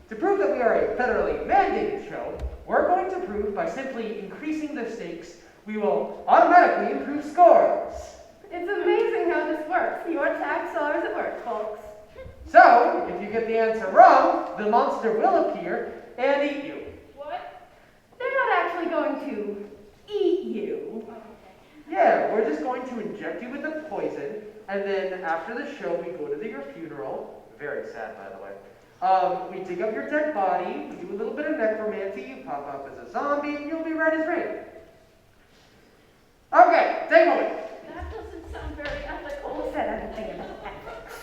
to prove that we are a federally mandated show, we're going to prove by simply increasing the stakes, we will automatically improve scores. It's amazing how this works. Your tax dollars at work, folks. So, if you get the answer wrong, the monster will appear and eat you. What? They're not actually going to eat you. Oh, okay. Yeah, we're just going to inject you with the poison, and then after the show, we go to your funeral. Very sad, by the way. We dig up your dead body, we do a little bit of necromancy, you pop up as a zombie, and you'll be right as rain. Okay, take a moment. That doesn't sound very ethical. Who said anything about ethics?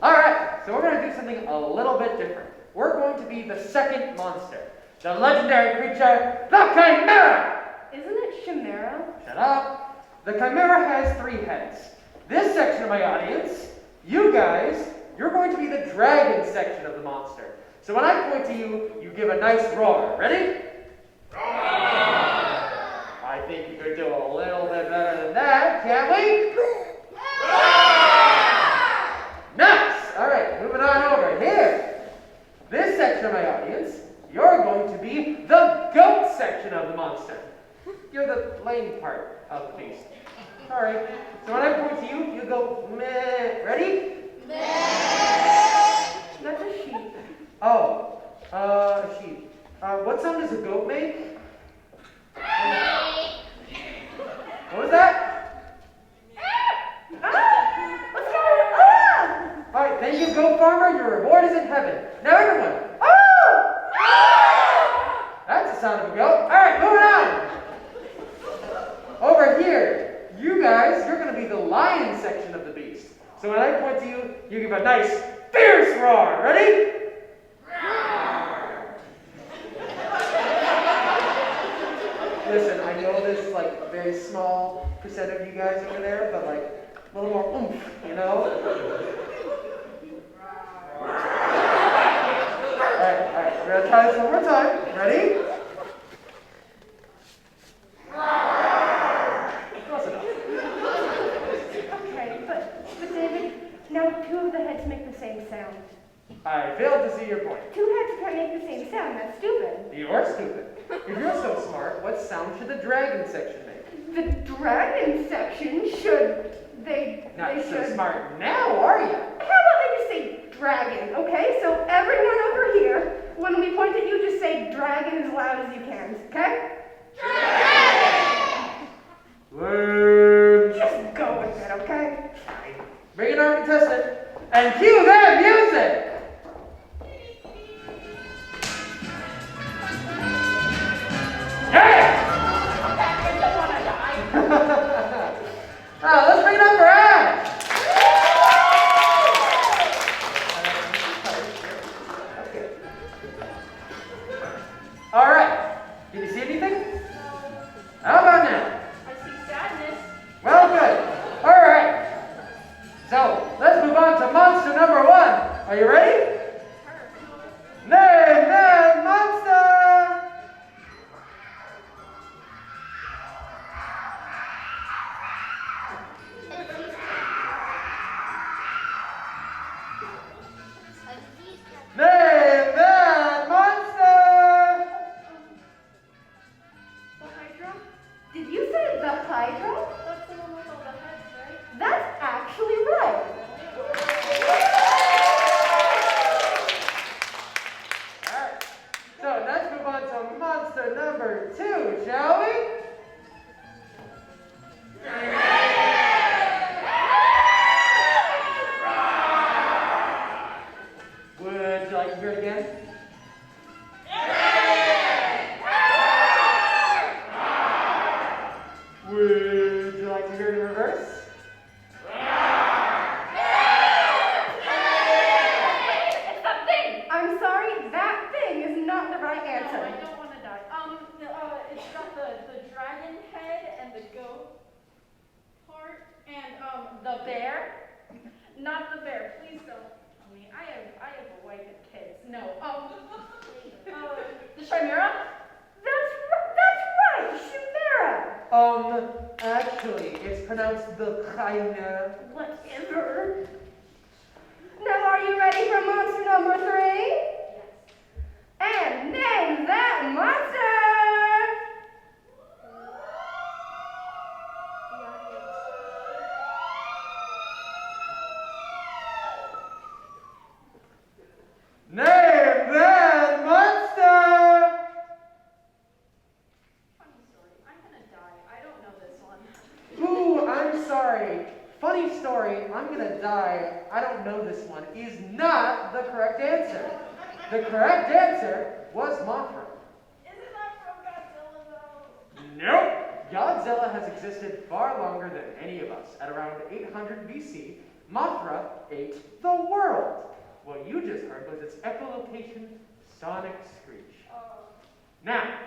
Alright, so we're going to do something a little bit different. We're going to be the second monster, the legendary creature, the Chimera! Isn't it Chimera? Shut up. The Chimera has 3 heads. This section of my audience, you guys, you're going to be the dragon section of the monster. So when I point to you, you give a nice roar. Ready? Roar! I think you could do a little bit better than that, can't we? Roar! Nice! All right, moving on over here. This section of my audience, you're going to be the goat section of the monster. You're the lame part of the beast. Sorry. So when I point to you, you go meh. Ready? That's a sheep. Oh, a sheep. What sound does a goat make? What was that? What's going on? All right, thank you, goat farmer. Your reward is in heaven. Now everyone. That's the sound of a goat. All right, moving on. Over here, you guys, you're going to be the lion section of the beast. So when I point to you, you give a nice, fierce roar. Ready? Listen, I know this is like a very small percent of you guys over there, but like a little more oomph, you know? Alright, we're gonna try this one more time. Ready? Close enough. Okay, but David, now 2 of the heads make the same sound. I failed to see your point. 2 heads can't make the same sound. That's stupid. You're stupid. If you're so smart, what sound should the dragon section make? The dragon section should. Not they so should. smart now, are you? How about they just say dragon, okay? So everyone over here, when we point at you, just say dragon as loud as you can, okay? Dragon! Words. Just go with it, okay? Bring it on, contestant, and cue that music! Yeah! Let's bring it up for Ash! Okay. All right. Did you see anything? No. How about now? I see sadness. Well, good. All right. So, let's move on to monster number 1. Are you ready? Name that monster! Name that monster! The Hydra? Did you say the Hydra? That's the one with all the heads, right? That's actually right. Alright, so let's move on to monster number 2, shall we? Would you like to hear it again? Would you like to hear it in reverse? It's that thing. I'm sorry, that thing is not the right No, answer. I don't want to die. It's got the dragon head and the goat part and the bear. Not the bear. Please don't tell me. I have a wife and kids. No. The Chimera? That's right, Chimera. Actually, it's pronounced the Chimera. Whatever. Now, are you ready for monster number 3? Yes. And name that monster. Name that monster! Funny story. I'm gonna die. I don't know this one. I'm sorry. Funny story, I'm gonna die. I don't know this one. Is not the correct answer. The correct answer was Mothra. Isn't that from Godzilla though? Nope. Godzilla has existed far longer than any of us. At around 800 BC, Mothra ate the world. What you just heard was its echolocation sonic screech. Now,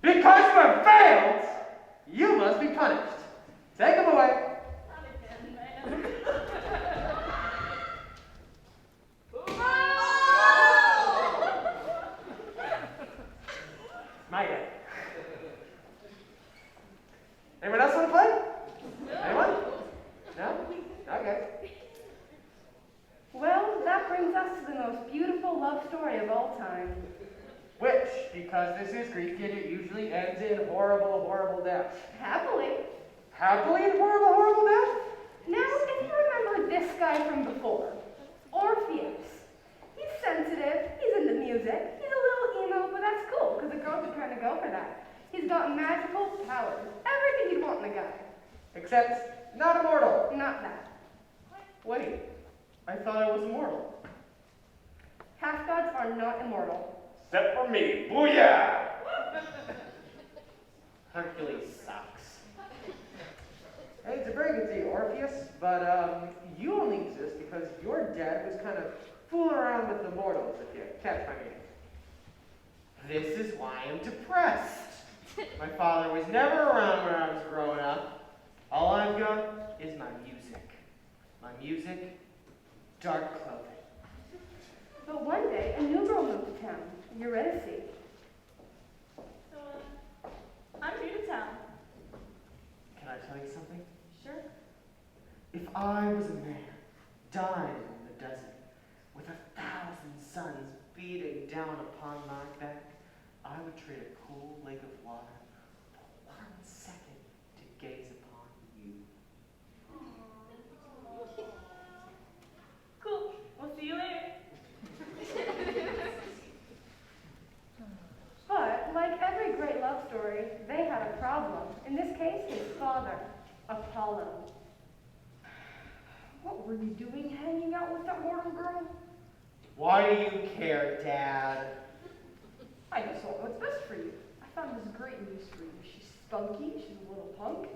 because you have failed, you must be punished. Take them away. Not again, man. My guy. Anyone else want to play? Anyone? No? Okay. Well, that brings us to the most beautiful love story of all time. Which, because this is Greek and it usually ends in horrible, horrible death. Happily. Happily in horrible, horrible death? Now, if you remember this guy from before, Orpheus. He's sensitive, he's into music, he's a little emo, but that's cool, because the girls are trying to go for that. He's got magical powers, everything you'd want in a guy. Except, not immortal. Not that. Wait, I thought I was immortal. Half-gods are not immortal. Except for me. Booyah! Hercules sucks. Hey, it's a very good to you, Orpheus, but you only exist because your dad was kind of fooling around with the mortals, if you catch my meaning. This is why I'm depressed. My father was never around when I was growing up. All I've got is my music. My music, dark clothing. But one day, a new girl moved to town, Eurydice. So, I'm new to town. Can I tell you something? Sure. If I was a man, dying in the desert, with 1,000 suns beating down upon my back, I would trade a cool lake of water for 1 second to gaze upon you. Cool. We'll see you later. But, like every great love story, they had a problem. In this case, his father, Apollo. What were you doing hanging out with that mortal girl? Why do you care, Dad? I just want what's best for you. I found this great news for you. She's spunky, she's a little punk.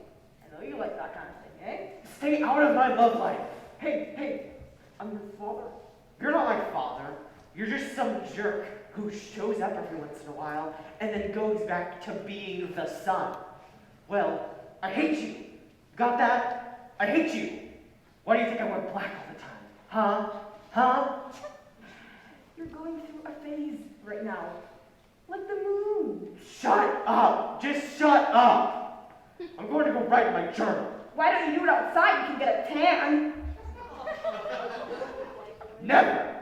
I know you like that kind of thing, eh? Stay out of my love life. Hey, I'm your father. You're not my father. You're just some jerk who shows up every once in a while and then goes back to being the son. Well, I hate you. Got that? I hate you. Why do you think I wear black all the time? Huh? Huh? You're going through a phase right now. Like the moon. Shut up. Just shut up. I'm going to go write my journal. Why don't you do it outside? You can get a tan. Never.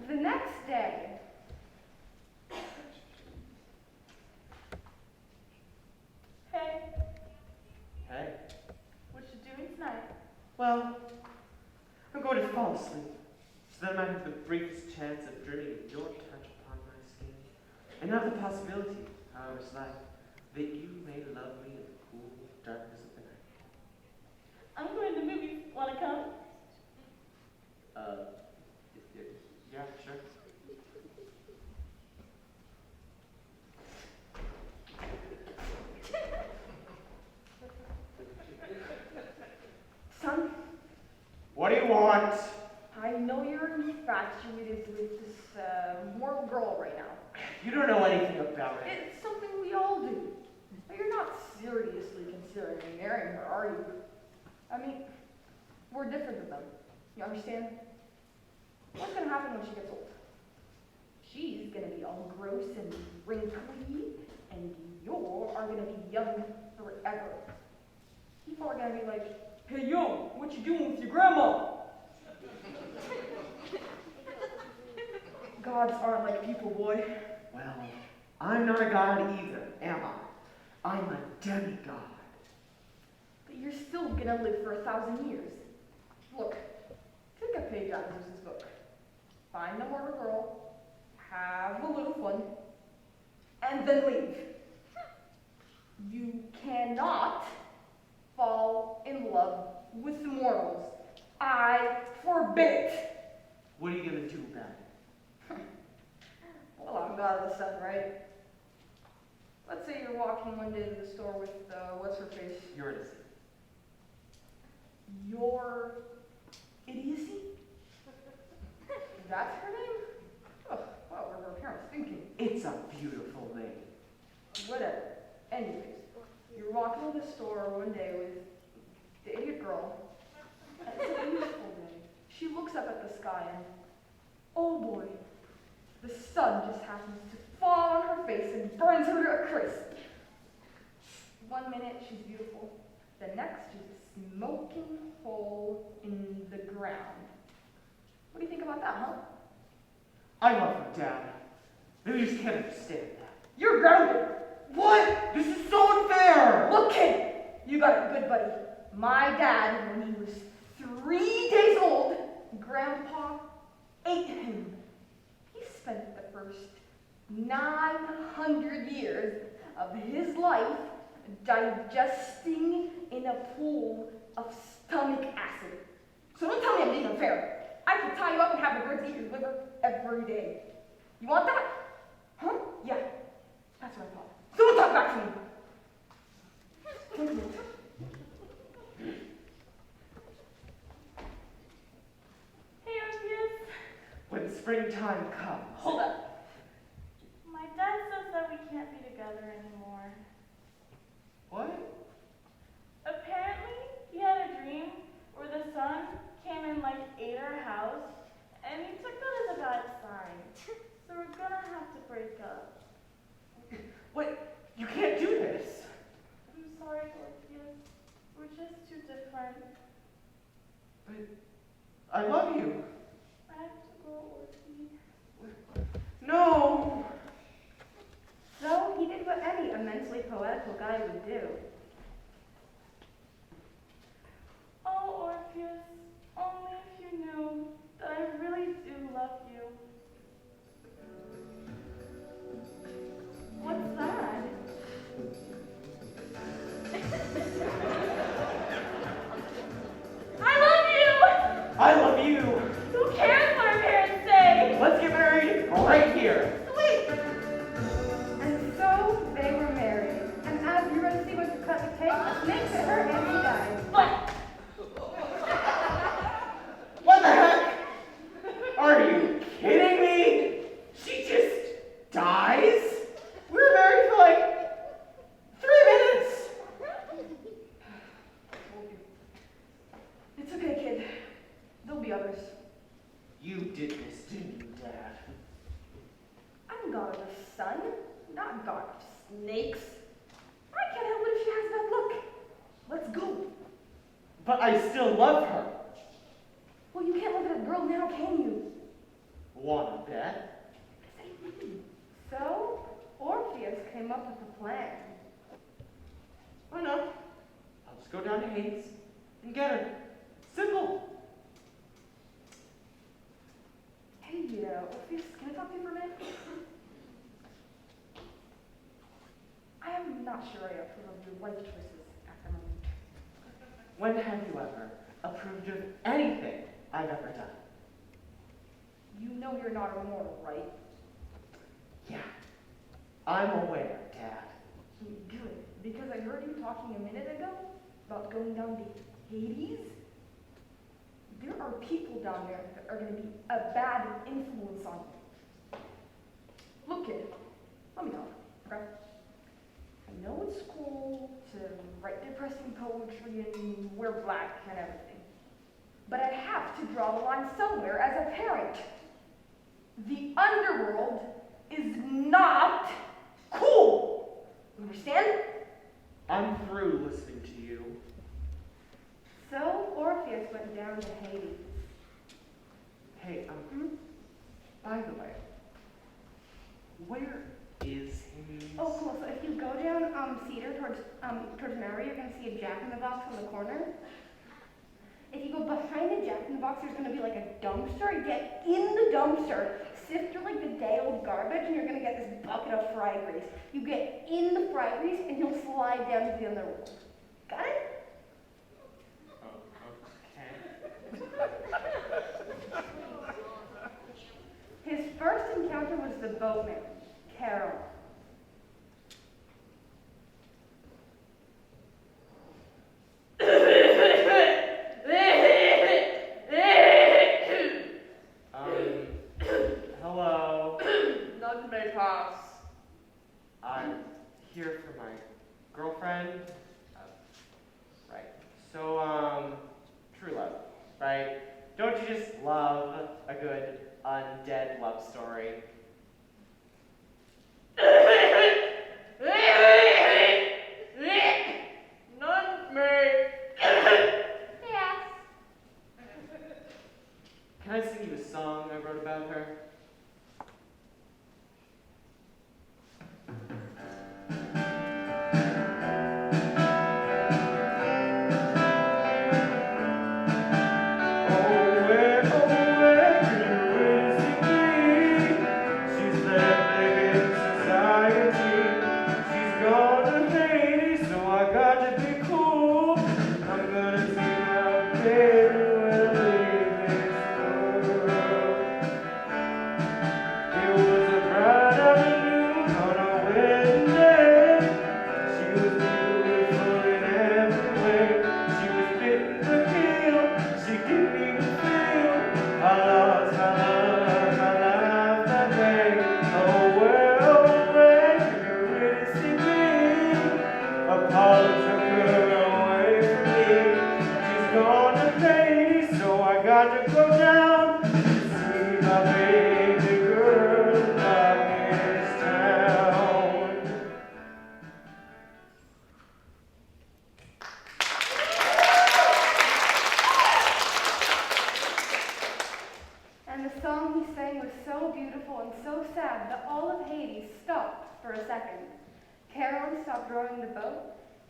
The next day, Hey, Hey. what you doing tonight? Well, I'm going to fall asleep, so that I might have the briefest chance of dreaming of your touch upon my skin, and have the possibility, however slight, that you may love me in the cool darkness of the night. I'm going to the movies. Wanna come? Yeah, sure. son, What do you want? I know you're infatuated with this mortal girl right now. You don't know anything about it. It's something we all do. But you're not seriously considering marrying her, are you? I mean, we're different than them. You understand? What's gonna happen when she gets old? She's gonna be all gross and wrinkly, and you are gonna be young forever. People are gonna be like, "Hey yo, what you doing with your grandma?" Gods aren't like people, boy. Well, I'm not a god either, am I? I'm a demigod. But you're still gonna live for 1,000 years. Look, take a page out of Zeus's book. Find the mortal girl, have a little fun, and then leave. You can cannot fall in love with mortals. I forbid it. What are you gonna do about it? Well, I'm God of the sun, right? Let's say you're walking one day to the store with, what's her face? Eurydice. Your idiocy? That's her name? Oh, what were her parents thinking? It's a beautiful name. Whatever. Anyways, you're walking to the store one day with the idiot girl. And it's a beautiful day. She looks up at the sky and, oh boy, the sun just happens to fall on her face and burns her to a crisp. 1 minute she's beautiful, the next she's a smoking hole in the ground. What do you think about that, huh? I love her, Dad. Maybe you just can't understand that. You're grounded. What? This is so unfair! Look, kid, you got a good buddy. My dad, when he was 3 days old, Grandpa ate him. He spent the first 900 years of his life digesting in a pool of stomach acid. So don't tell me I'm being unfair. I could tie you up and have the birds eat your liver every day. You want that? Huh? Yeah, that's what I thought. So don't talk back to me. Hey, Orpheus. When springtime comes. Hold up. My dad says that we can't be together anymore. What? Apparently, he had a dream where the sun came and ate our house, and he took that as a bad sign. So we're gonna have to break up. What? You can't do this. I'm sorry, Orpheus. We're just too different. I love you. I have to go, Orpheus. No! So he did what any immensely poetical guy would do. Oh, Orpheus, only if you knew that I really do love you. What's that? I love you! I love you! Who cares what our parents say? Let's get married right here. Sweet! And so they were married. And as Eurydice went to cut the cake, a snake bit her and she died. What? What the heck? Are you kidding me? She just dies? We were married for 3 minutes. It's okay, kid. There'll be others. You did this, didn't you, Dad? I'm God of the sun, not God of snakes. I can't help it if she has that look. Let's go. But I still love her. Well, you can't look at a girl now, can you? Wanna bet? So, Orpheus came up with a plan. I know. I'll just go down to Hades and get her. Simple. Hey, Orpheus, can I talk to you for a minute? I am not sure I approve of your life choices at the moment. When have you ever approved of anything I've ever done? You know you're not immortal, right? Yeah, I'm aware, Dad. Good, because I heard you talking a minute ago about going down to Hades. There are people down there that are going to be a bad influence on you. Look, kid, let me talk, okay? I know it's cool to write depressing poetry and wear black and everything, but I have to draw the line somewhere as a parent. The underworld is not cool. Understand? I'm through listening to you. So Orpheus went down to Hades. Hey, by the way, where is Hades? Oh, cool. So if you go down Cedar towards Mary, you're gonna see a Jack-in-the-Box on the corner. If you go behind the Jack-in-the-Box, there's gonna be like a dumpster. Get in the dumpster, sift through like the day-old garbage, and you're gonna get this bucket of fry grease. You get in the fry grease, and you'll slide down to the underworld. Got it? His first encounter was the boatman, Carol. Hello. None may pass. I'm here for my girlfriend. Right. So, true love, right? Don't you just love a good undead love story? None may. Yes. Can I sing you a song I wrote about her?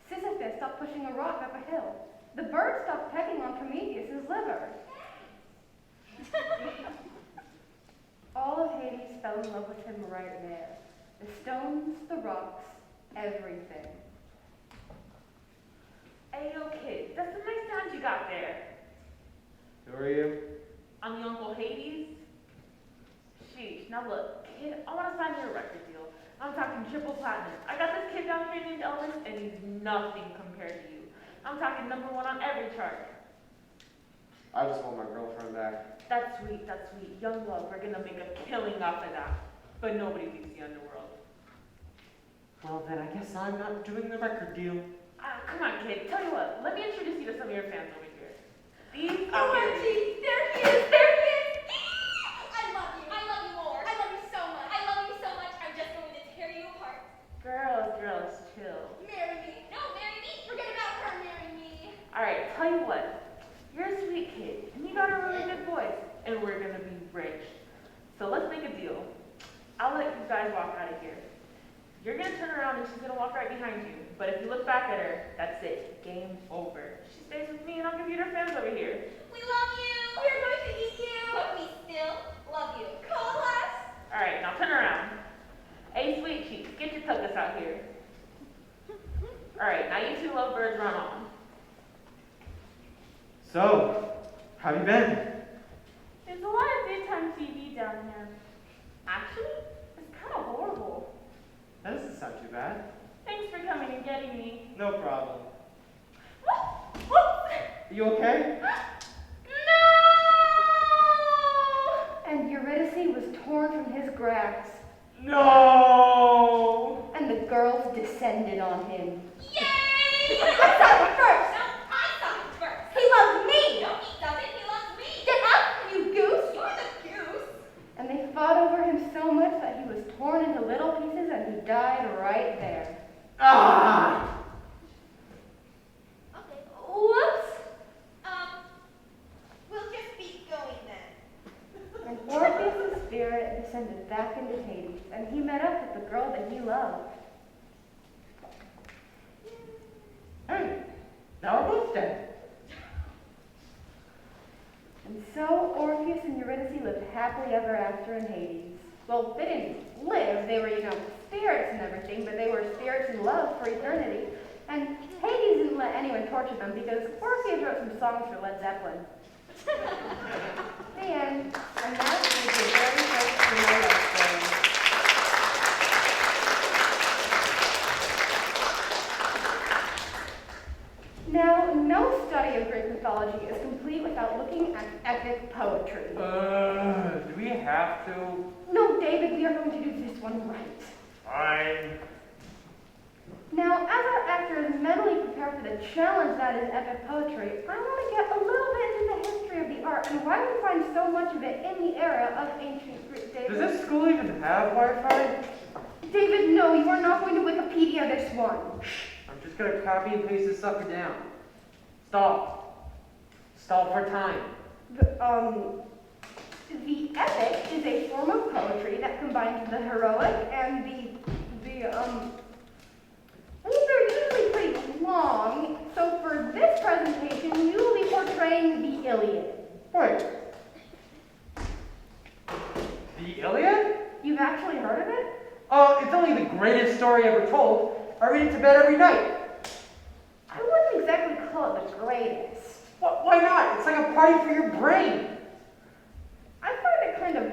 Sisyphus stopped pushing a rock up a hill. The bird stopped pecking on Prometheus' liver. All of Hades fell in love with him right there. The stones, the rocks, everything. Hey, yo, kid, that's some nice sound you got there. Who are you? I'm the Uncle Hades. Sheesh, now look, kid, I want to sign you a record deal. I'm talking triple platinum. I got this kid down here named Elvis, and he's nothing compared to you. I'm talking #1 on every chart. I just want my girlfriend back. That's sweet, that's sweet. Young love, we're gonna make a killing off of that. But nobody leaves the underworld. Well, then I guess I'm not doing the record deal. Come on, kid. Tell you what, let me introduce you to some of your fans over here. These Oh, are Archie, there he is, there he is. I love you more. I love you so much. I love you so much, I'm just going to tear you apart. Girls, chill. Marry me. No, marry me. Forget about her, marry me. Alright, tell you what. You're a sweet kid, and you got a really good voice, and we're gonna be rich. So let's make a deal. I'll let you guys walk out of here. You're gonna turn around and she's gonna walk right behind you. But if you look back at her, that's it. Game over. She stays with me and I'll give you to her fans over here. We love you. We're going to eat you. But we still love you. Call us. Alright, now turn around. Hey, sweet cheeks, get your tuchus out here. Alright, now you two lovebirds run on. So, how have you been? There's a lot of daytime TV down here. Actually, it's kind of horrible. That doesn't sound too bad. Thanks for coming and getting me. No problem. Whoop! Are you okay? No! And Eurydice was torn from his grasp, No! and the girls descended on him. Yay! I saw him first. No, I saw him first. He loves me. No, he doesn't. He loves me. Get up, you goose. You're the goose. And they fought over him so much that he was torn into little pieces and he died right there. Ah! Okay. Whoops. We'll just be going then. And Orpheus' spirit descended back into Hades, and he met up with the girl that he loved. happily ever after in Hades. Well, they didn't live, they were, spirits and everything, but they were spirits in love for eternity. And Hades didn't let anyone torture them because Orpheus wrote some songs for Led Zeppelin. The end. And that is the very first real love story. Now, no study of Greek mythology is complete without looking at epic poetry. Do we have to? No, David, we are going to do this one right. Fine. Now, as our actors mentally prepare for the challenge that is epic poetry, I want to get a little bit into the history of the art and why we find so much of it in the era of ancient Greek. David. Does this school even have Wi-Fi? David, no, you are not going to Wikipedia this one. I'm just gonna copy and paste this sucker down. Stall. Stall for time. The epic is a form of poetry that combines the heroic and well, they're usually pretty long, so for this presentation, you will be portraying the Iliad. Wait. The Iliad? You've actually heard of it? It's only the greatest story ever told. I read it to bed every night. I wouldn't exactly call it the greatest. Why not? It's like a party for your brain. I find it kind of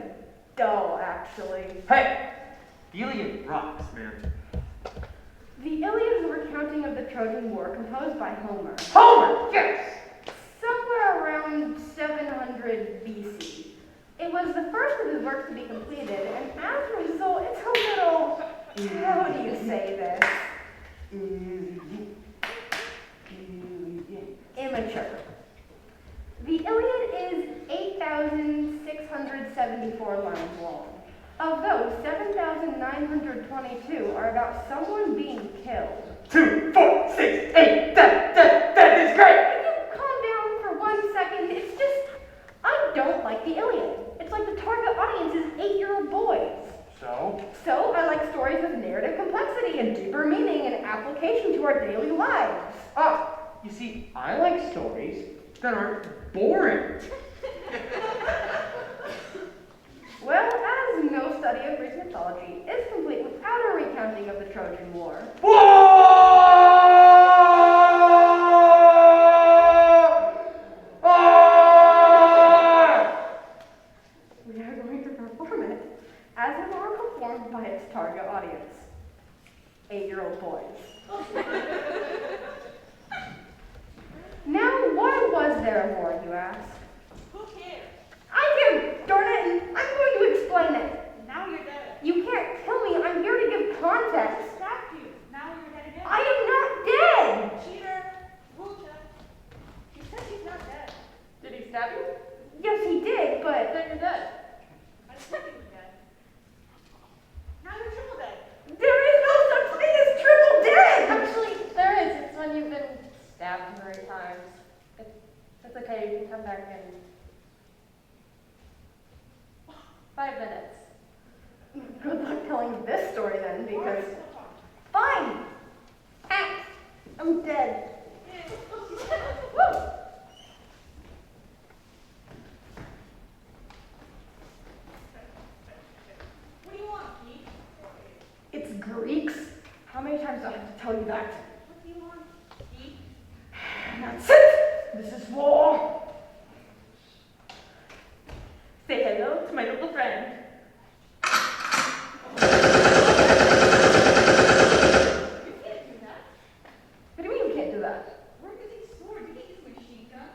dull, actually. Hey, the Iliad rocks, man. The Iliad is a recounting of the Trojan War composed by Homer. Homer, yes! Somewhere around 700 BC. It was the first of his works to be completed, and as a result, it's a little, how do you say this? Immature. The Iliad is 8,674 lines long. Of those, 7,922 are about someone being killed. 2, 4, 6, 8, that is great! Can you calm down for 1 second? It's just, I don't like the Iliad. It's like the target audience is 8-year-old boys. So I like stories with narrative complexity and deeper meaning and application to our daily lives. You see, I like stories that aren't boring. Well, as no study of Greek mythology is complete without a recounting of the Trojan War. We are going to perform it as it were performed by its target audience, 8-year-old boys. Now, why was there a war, you ask? Who cares? I do, darn it, and I'm going to explain it. Now you're dead. You can't kill me, I'm here to give context. Stabbed you. Now you're dead again. I am not dead! Cheater. Rule check. He said he's not dead. Did he stab you? Yes, he did, but Then you're dead. I said he was dead. Now you're triple dead. there is no such thing as triple dead! Actually, there is. It's when you've been stabbed 3 times. It's okay, you can come back in 5 minutes. Good luck telling this story then, because... Fine! Act! I'm dead. Woo! What do you want, Pete? It's Greeks? How many times do I have to tell you that? What do you want, Pete? That's it! This is war! Say hello to my little friend. You can't do that. What do you mean you can't do that? We're using swords. You can't use a machine gun.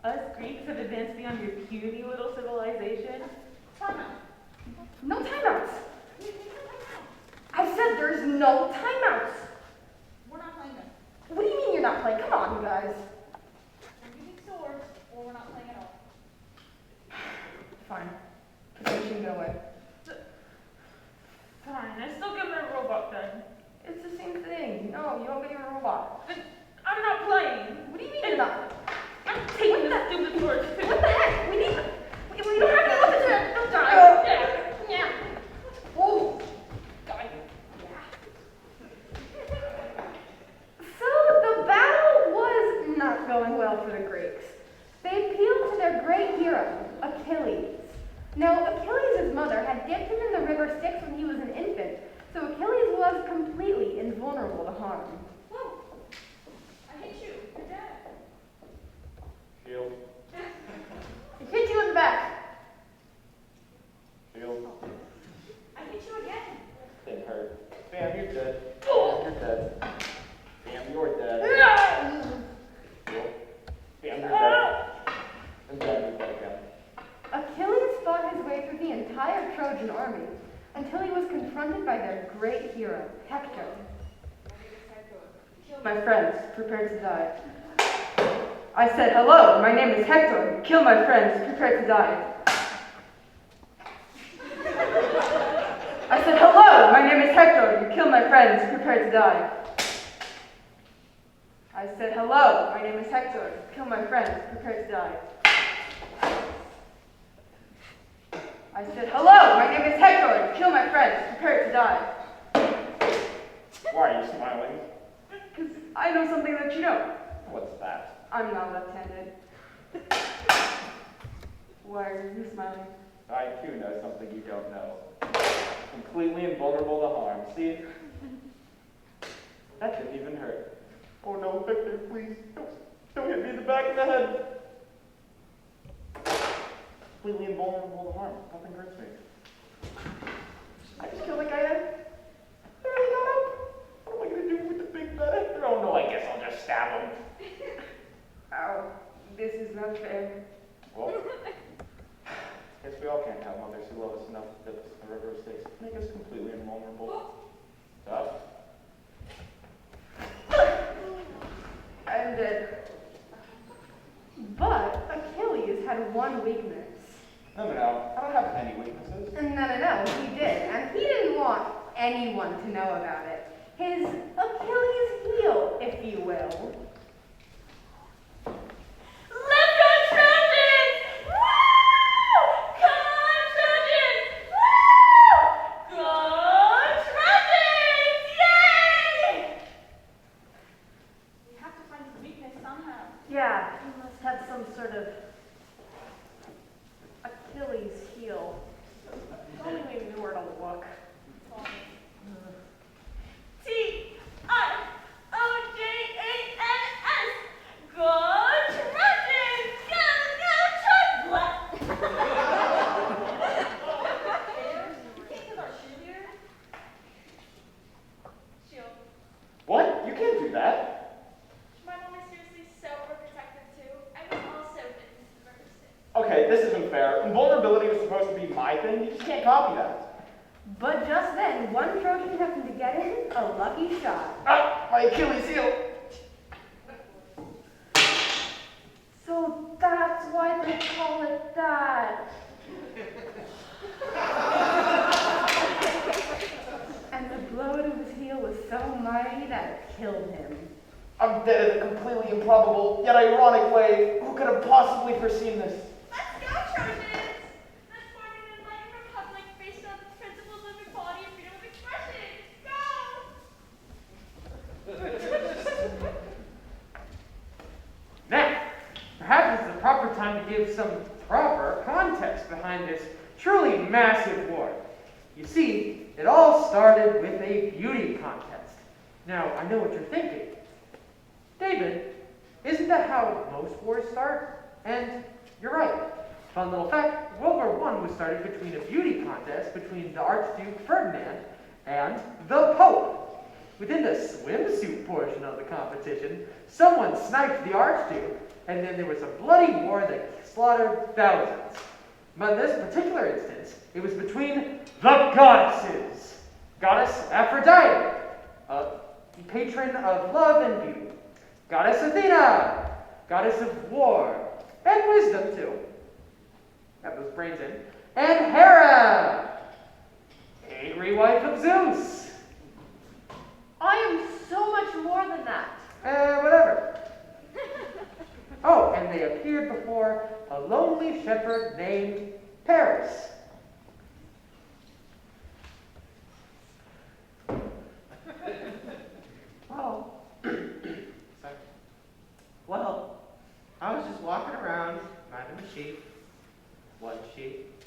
Us Greeks have advanced beyond your puny little civilization. Time out. No timeouts! Take your time out. I said there's no timeouts! We're not playing this. What do you mean you're not playing? Come on, you guys. We're using swords, or we're not playing at all. Fine. Position go away. Fine, I still get my robot then. It's the same thing. No, you don't get your robot. But I'm not playing. What do you mean you're not? I'm taking this stupid sword. What the heck? We don't have to listen to it. Don't die. Yeah, yeah. Oh. Die. So the battle was not going well for the Greeks. They appealed to their great hero, Achilles. Now, Achilles' mother had dipped him in the river Styx when he was an infant, so Achilles was completely invulnerable to harm. Whoa! I hit you. You're dead. Shield. I hit you in the back. Shield. I hit you again. Didn't hurt. Bam, you're dead. Bam, you're dead. Bam, you're dead. Shield. Bam, you're dead. And bam, you're dead again. Achilles fought his way through the entire Trojan army until he was confronted by their great hero, Hector. My friends, prepare to die. I said, hello, my name is Hector. Kill my friends, prepare to die. I said, hello, my name is Hector. You kill my friends, prepare to die. I said, hello, my name is Hector. Kill my friends, prepare to die. I said, hello, my name is Hector. Kill my friends, prepare to die. Why are you smiling? Because I know something that you don't. What's that? I'm not left-handed. Why are you smiling? I too know something you don't know. Completely invulnerable to harm. See? That didn't even hurt. Oh no, Victor, please. Don't hit me in the back of the head. Completely invulnerable to harm. Nothing hurts me. I just killed the guy that barely got up. What am I going to do with the big bad Hector? Oh no, I guess I'll just stab him. Ow, this is not fair. Well, guess we all can't have mothers who love us enough to dip us in the river of Styx. Make us completely invulnerable. Tough. I'm dead. But Achilles had one weakness. No, I don't have any weaknesses. No, he did, and he didn't want anyone to know about it. His Achilles heel, if you will. Let's go, Trojans! Woo! Come on, Trojans! Woo! Go, Trojans! Yay! We have to find his weakness somehow. Yeah, he must have some sort of Achilles heel. If only we knew where to look. T-R-O-J-A-N-S! Go, Trojans! Go, Trojans! We can't kill our cheerleader. Shield. What? You can't do that. My mom is seriously so overprotective too. I was also bitten into the river Styx. Okay, this isn't fair. Invulnerability was supposed to be my thing. You just can't copy that. But just then, one Trojan happened to get in a lucky shot. Ah, my Achilles heel. So that's why they call it that. And the blow to his heel was so mighty that it killed him. I'm dead in a completely improbable, yet ironic way. Who could have possibly foreseen this? Let's go, Trojans! Let's form an enlightened republic based on the principles of equality and freedom of expression. Go! Now, perhaps it's the proper time to give some proper context behind this truly massive war. You see, it all started with a beauty contest. Now, I know what you're thinking. David, isn't that how most wars start? And you're right. Fun little fact, World War I was started between a beauty contest between the Archduke Ferdinand and the Pope. Within the swimsuit portion of the competition, someone sniped the Archduke, and then there was a bloody war that slaughtered thousands. But in this particular instance, it was between the goddesses. Goddess Aphrodite, patron of love and beauty. Goddess Athena, goddess of war, and wisdom too. Got those brains in. And Hera, angry wife of Zeus. I am so much more than that. Whatever. Oh, and they appeared before a lonely shepherd named Paris. Oh. Well, I was just walking around, minding the sheep. One sheep,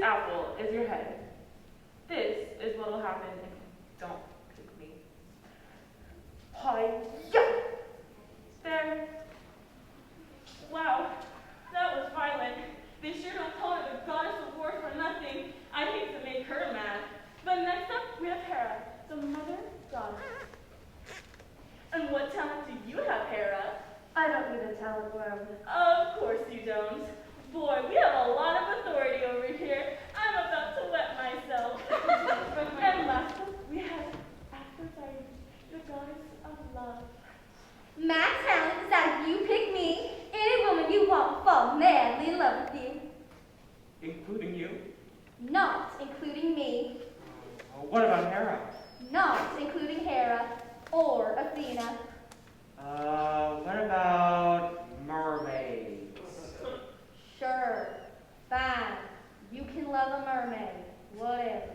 apple is your head. This is what will happen if you don't pick me. Hi, yeah! There. Wow, that was violent. They sure don't call her the goddess of war for nothing. I'd hate to make her mad. But next up, we have Hera, the mother goddess. And what talent do you have, Hera? I don't need a talent worm. Of course you don't. Boy, we have a lot of authority over here. I'm about to wet myself. And last up, we have Aphrodite, the goddess of love. My talent is that you pick me, any woman you want fall madly in love with you. Including you? Not including me. What about Hera? Not including Hera or Athena. What about mermaids? Sure, fine. You can love a mermaid, whatever.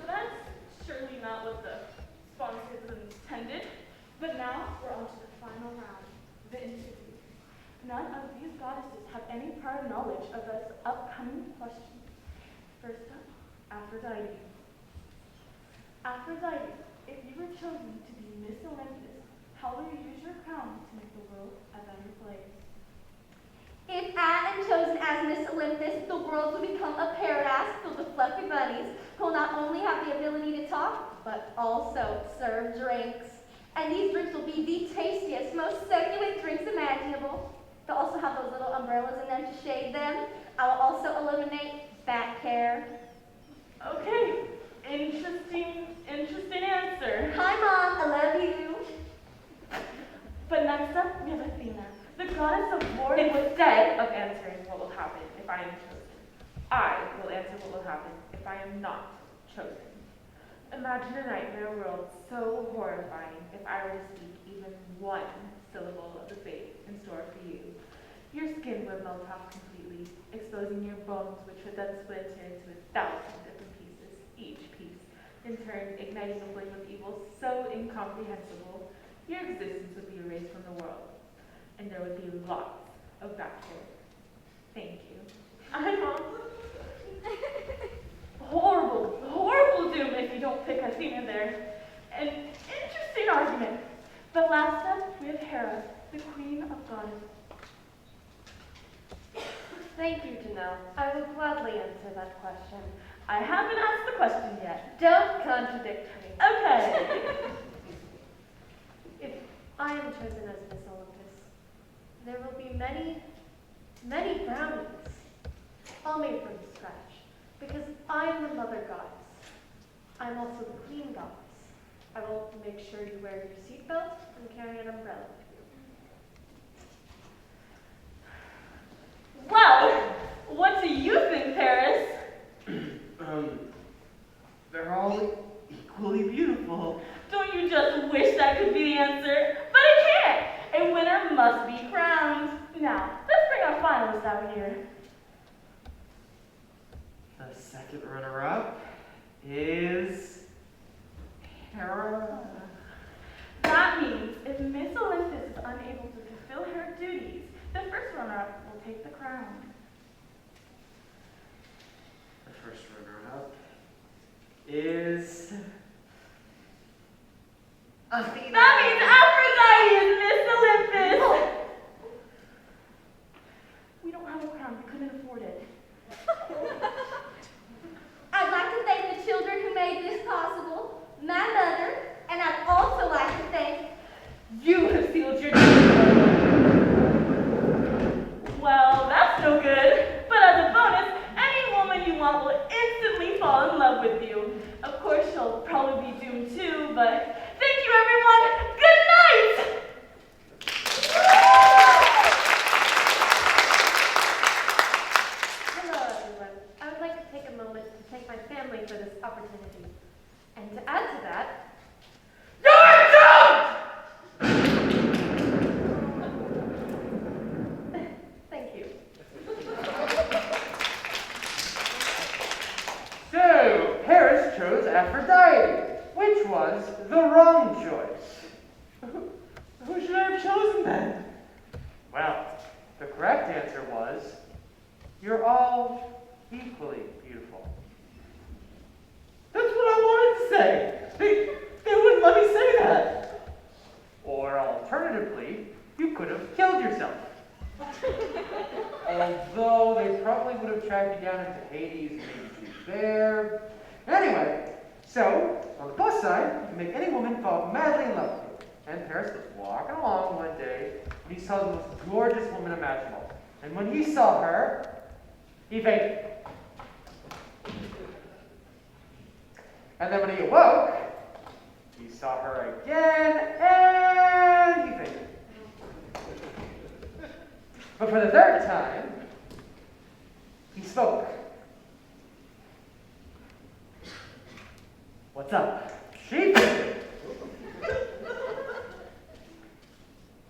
That's surely not what the sponsors intended. But now we're on to the final round, the interview. None of these goddesses have any prior knowledge of this upcoming question. First up, Aphrodite. Aphrodite, if you were chosen to be Miss Olympus, how will you use your crown to make the world a better place? If I am chosen as Miss Olympus, the world will become a paradise filled with fluffy bunnies who will not only have the ability to talk, but also serve drinks. And these drinks will be the tastiest, most succulent drinks imaginable. They'll also have those little umbrellas in them to shade them. I will also eliminate back hair. Okay, interesting answer. Hi, Mom, I love you. But next up, we have Athena, the goddess of war. Instead of answering what will happen if I am chosen, I will answer what will happen if I am not chosen. Imagine a nightmare world so horrifying if I were to speak even one syllable of the fate in store for you. Your skin would melt off completely, exposing your bones, which would then splinter into 1,000 different pieces, each piece in turn igniting a flame of evil so incomprehensible, your existence would be erased from the world, and there would be lots of back hair. Thank you. I'm horrible, horrible doom if you don't pick Athena there. An interesting argument. But last up, we have Hera, the queen of goddess. Thank you, Janelle. I will gladly answer that question. I haven't asked the question yet. Don't contradict me. Okay. If I am chosen as Miss Olympus, there will be many, many brownies, all made from scratch, because I am the mother goddess. I'm also the queen goddess. I will make sure you wear your seatbelt and carry an umbrella with you. Well, what do you think, Paris? They're all equally beautiful. Don't you just wish that could be the answer? But it can't. A winner must be crowned. Now, let's bring our finalists out here. The second runner-up is Hera. That means if Miss Olympus is unable to fulfill her duties, the first runner-up will take the crown. The first runner-up is Athena. That means Aphrodite is Miss Olympus! We don't have a crown. We couldn't afford it. I'd like to thank the children who made this possible, my mother, and I'd also like to thank You have sealed your doom. Well, that's no good. But as a bonus, any woman you want will instantly fall in love with you. Of course, she'll probably be doomed too, but thank you, everyone. Good night! Hello, everyone. I would like to take a moment to thank my family for this opportunity. And to add to that, thank you. So, Paris chose Aphrodite, which was the wrong choice. Who should I have chosen then? Well, the correct answer was, you're all equally beautiful. That's what I wanted to say. They wouldn't let me say that. Or alternatively, you could have killed yourself. Although they probably would have tracked you down into Hades and made you there. Anyway, so on the plus side, you can make any woman fall madly in love with you. And Paris was walking along one day, and he saw the most gorgeous woman imaginable. And when he saw her, he fainted. And then when he awoke, he saw her again, and he fainted. But for the third time, he spoke. What's up? She fainted.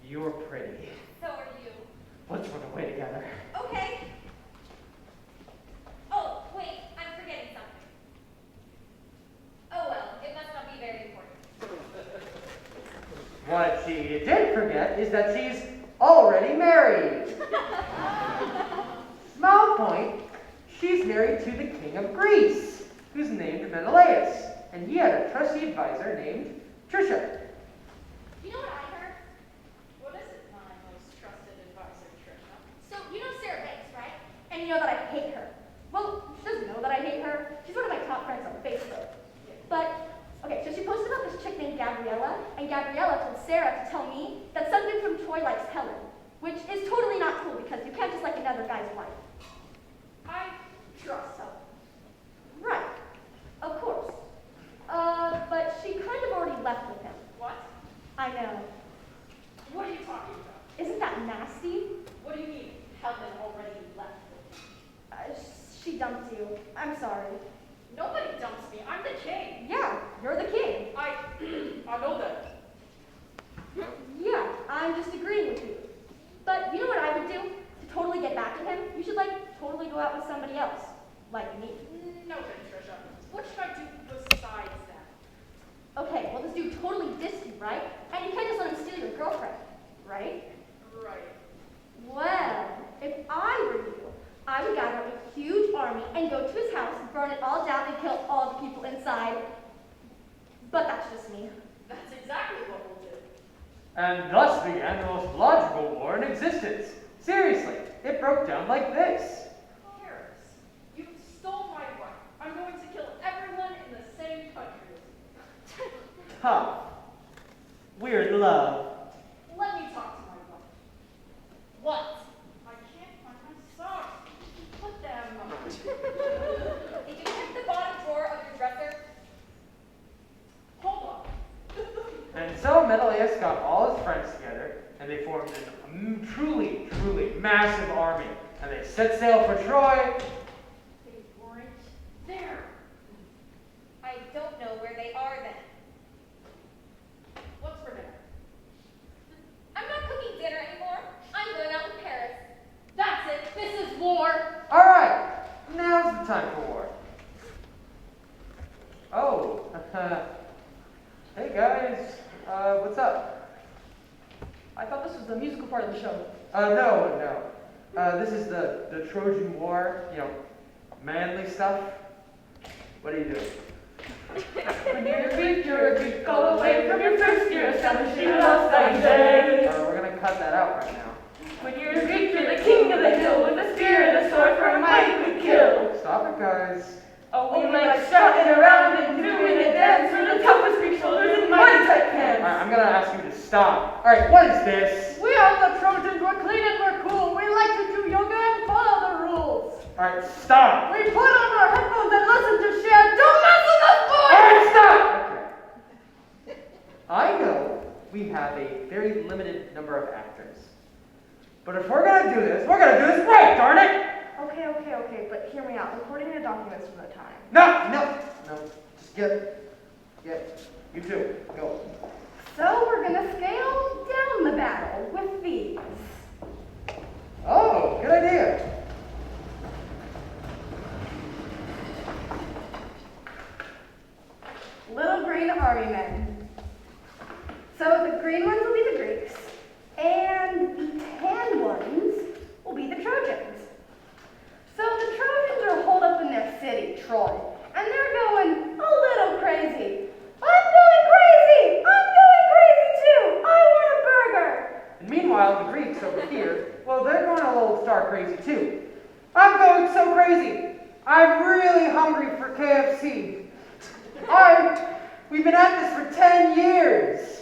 You're pretty. So are you. Let's run away together. Okay. Oh, wait, I'm forgetting something. Oh well, it must not be very important. What she did forget is that she's already married. Small point, she's married to the king of Greece, who's named Menelaus, and he had a trusty advisor named Trisha. You know what I heard? What is it, my most trusted advisor, Trisha? So, you know Sarah Banks, right? And you know that I hate her. Well, she doesn't know that I hate her. She's one of my top friends on Facebook. But, okay, so she posted about this chick named Gabriella, and Gabriella told Sarah to tell me that something from Troy likes Helen, which is totally not cool because you can't just like another guy's wife. I trust Helen. Right, of course. But she kind of already left with him. What? I know. What are you talking about? Isn't that nasty? What do you mean, Helen already left with you? She dumped you. I'm sorry. Nobody dumps me. I'm the king. Yeah, you're the king. I know that. Yeah, I'm just agreeing with you. But you know what I would do to totally get back at him? You should totally go out with somebody else, like me. No, then, Trisha. What should I do besides that? Okay, well this dude totally dissed you, right? And you can't just let him steal your girlfriend, right? Right. Well, if I were you, I would gather a huge army and go to his house, burn it all down, and kill all the people inside. But that's just me. That's exactly what we'll do. And thus began the most logical war in existence. Seriously, it broke down like this. Paris, you stole my wife. I'm going to kill everyone in the same country as you. Tough. We're in love. Let me talk to my wife. What? I can't find my socks. Put them. Did you check the bottom drawer of your dresser? Hold on. And so Menelaus got all his friends together, and they formed a truly, truly massive army. And they set sail for Troy. They weren't there. I don't know where they are then. What's for dinner? I'm not cooking dinner anymore. I'm going out with Paris. That's it. This is war. All right, now's the time for war. Oh, hey guys, what's up? I thought this was the musical part of the show. No. This is the Trojan War, manly stuff. What are you doing? When you're a Greek, go away from your first year, establishing a lost day. We're gonna cut that out right now. When you're a Greek, you're the king of the hill, with a spear and a sword for a mighty quick kill. Stop it, guys. Oh, we like strutting around and doing a dance for the toughest Greek shoulders and mighty tight pants. All right, I'm gonna ask you to stop. All right, what is this? We are the Trojans. We're clean and we're cool. We like to do yoga and follow the rules. All right, stop. We put on our headphones and listen to Cher. Don't mess with us, boys! All right, stop. Okay. I know we have a very limited number of actors, but if we're gonna do this, we're gonna do this right, darn it! Okay, but hear me out. Recording the documents from the time. No. Just get. You two, go. So we're gonna scale down the battle with these. Oh, good idea. Little green army men. So the green ones will be the Greeks, and the tan ones will be the Trojans. So the Trojans are I'm going so crazy. I'm really hungry for KFC. We've been at this for 10 years.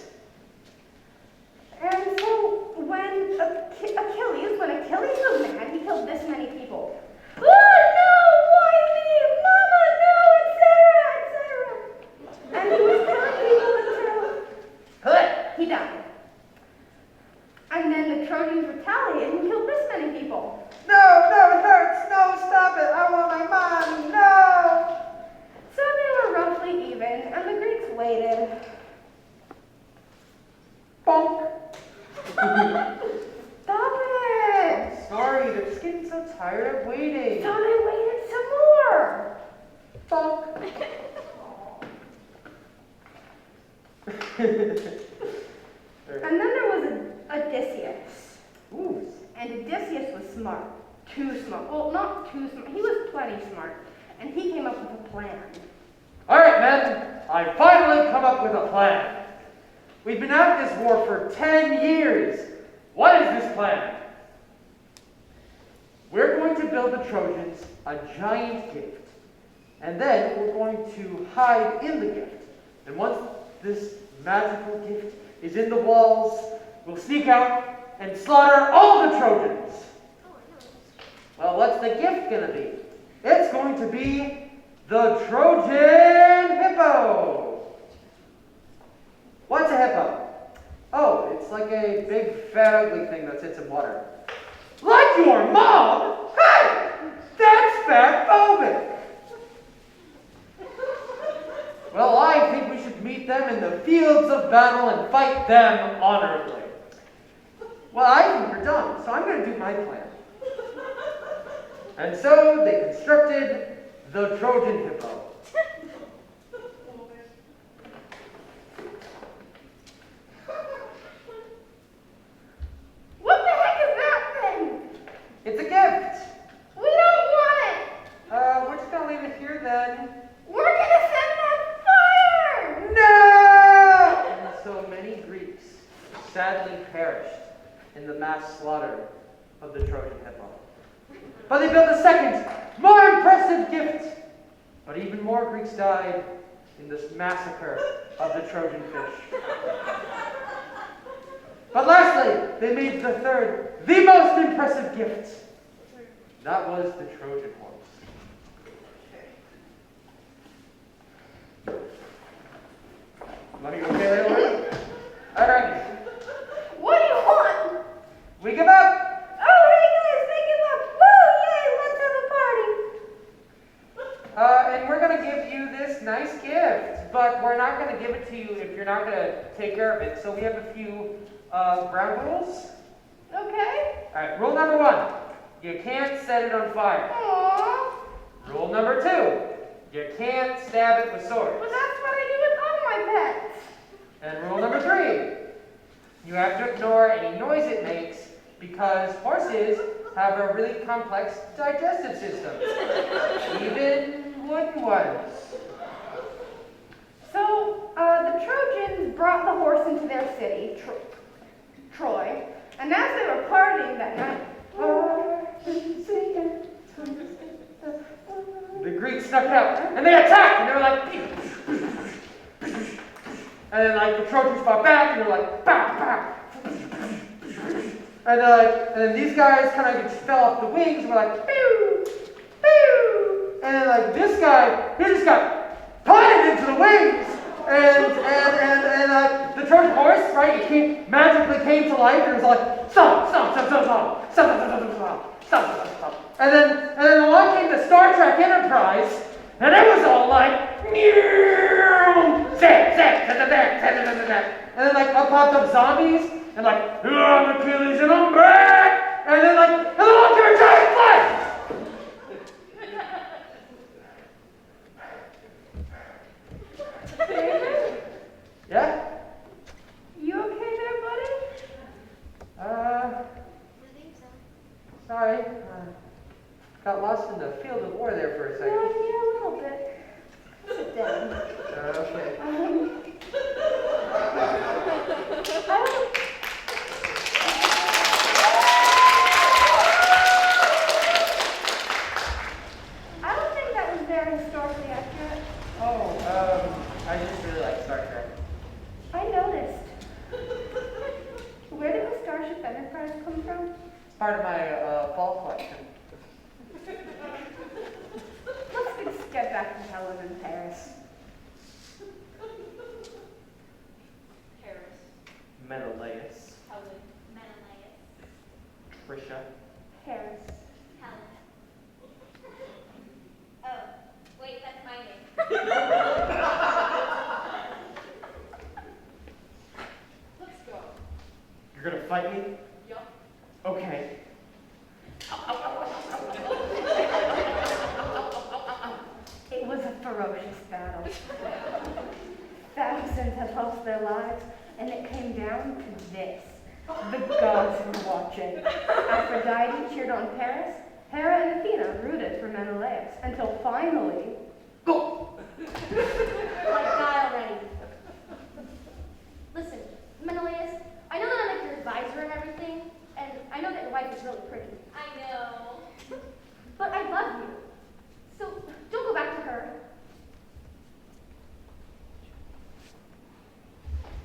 And so when Achilles was mad, he killed this many people. Oh no, why me? Mama, no, etc., etc. And he was killing people until he died. And then the Trojans retaliated and killed this many people. No, it hurts. No, stop it. I want my mommy. No. So they were roughly even, and the Greeks waited. Bonk. Stop it! Sorry, they're just getting so tired of waiting. So they waited some more. Bonk. And then there was Odysseus. Ooh. And Odysseus was smart. Too smart. Well, not too smart. He was plenty smart. And he came up with a plan. All right, men. I finally come up with a plan. We've been at this war for 10 years. What is this plan? We're going to build the Trojans a giant gift. And then we're going to hide in the gift. And once this magical gift is in the walls, we'll sneak out and slaughter all the Trojans. Well, what's the gift going to be? It's going to be the Trojan hippo. What's a hippo? Oh, it's like a big, fat, ugly thing that sits in water. Like your mom? Hey! That's fat-phobic! Well, I think we should meet them in the fields of battle and fight them honorably. Well, I think we're done, so I'm going to do my plan. And so they constructed the Trojan hippo. What the heck is that thing? It's a gift. We don't want it. We're just going to leave it here then. We're going to set it on fire. No! And so many Greeks sadly perished in the mass slaughter of the Trojan hippo. But they built a second, more impressive gift. But even more Greeks died in this massacre of the Trojan fish. But lastly, they made the third, the most impressive gift. That was the Trojan horse. Are you okay, Leila? All right. What do you want? We give up. Oh, hey guys, they give up. Woo, yay, let's have a party. And we're going to give you this nice gift, but we're not going to give it to you if you're not going to take care of it. So we have a few ground rules. Okay. All right, rule number 1, you can't set it on fire. Aww. Rule number 2, you can't stab it with swords. But that's what I do with all my pets. And rule number 3, you have to ignore any noise it makes because horses have a really complex digestive system, even wooden ones. So, the Trojans brought the horse into their city, Troy, and as they were partying that night, the Greeks snuck out, and they attacked, and they were like, and then like the Trojans fought back, and they were like, bah, bah. And then these guys kind of just fell off the wings, and were like, pew, pew. And then like this guy, he just got punted into the wings, and the Trojan horse, right, it magically came to life, and it was like, stop. And then along came the Star Trek Enterprise, and it was all like, and then like up popped up zombies, and like, I'm Achilles and I'm back, and then along came a giant flash. David? Yeah? You okay there, buddy? Sorry. Got lost in the field of war there for a second. Yeah, a little bit. Sit down. Okay. option. Let's just get back to Helen in Paris. Paris. Menelaus. Helen. Menelaus. Trisha. Paris. Helen. Oh, wait, that's my name. Let's go. You're gonna fight me? Yup. Okay. It was a ferocious battle. Thousands had lost their lives, and it came down to this. The gods were watching. Aphrodite cheered on Paris. Hera and Athena rooted for Menelaus, until finally... Like, die already. Listen, Menelaus, I know that I'm like your advisor and everything, and I know that your wife is really pretty. I know. But I love you. So don't go back to her.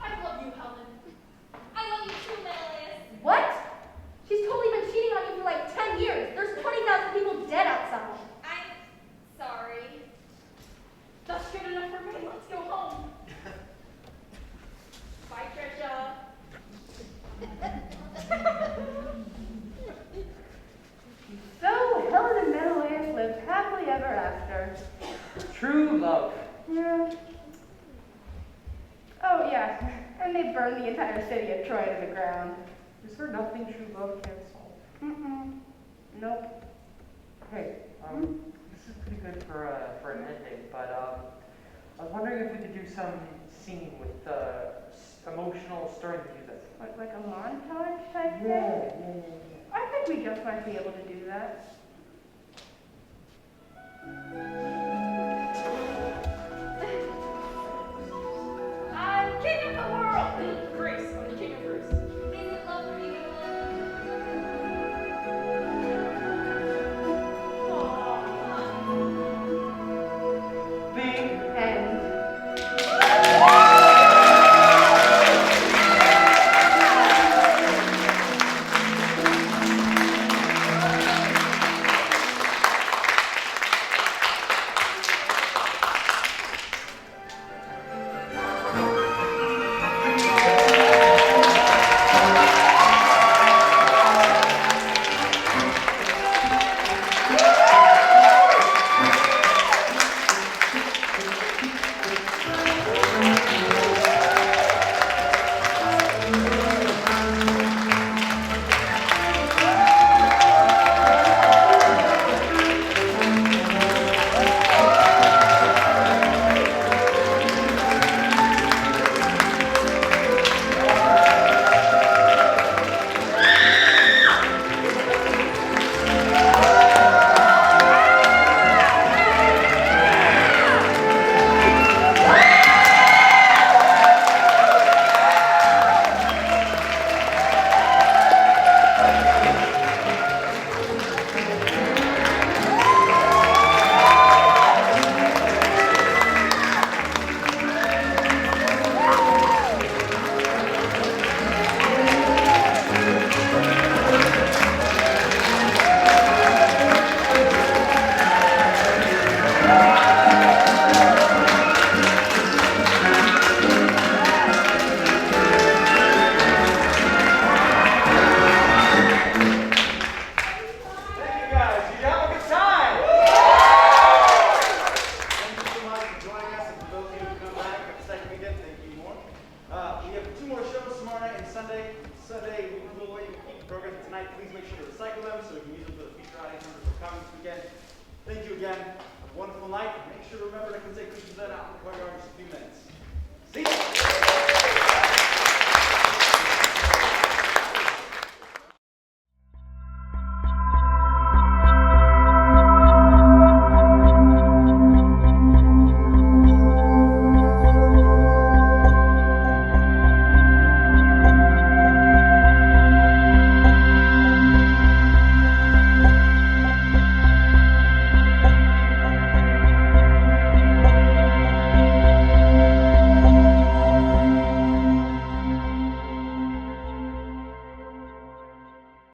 I love you, Helen. I love you too, Menelaus. What? She's totally been cheating on you for like 10 years. There's 20,000 people dead outside. I'm sorry. That's good enough for me. Let's go home. Bye, Trisha. So, Helen and Menelaus lived happily ever after. True love. Yeah. Oh, yeah. And they burned the entire city of Troy to the ground. Is there nothing true love can't solve? Mm-mm. Nope. Hey, this is pretty good for an ending, but I was wondering if we could do some singing with emotional, stirring music. Like a montage type thing? Yeah. I think we just might be able to do that. I'm king of the world. Greece. I'm the king of Greece. Isn't love for you, The And Thank you again. Have a wonderful night. Make sure to remember to take pictures of that out in the courtyard in just a few minutes.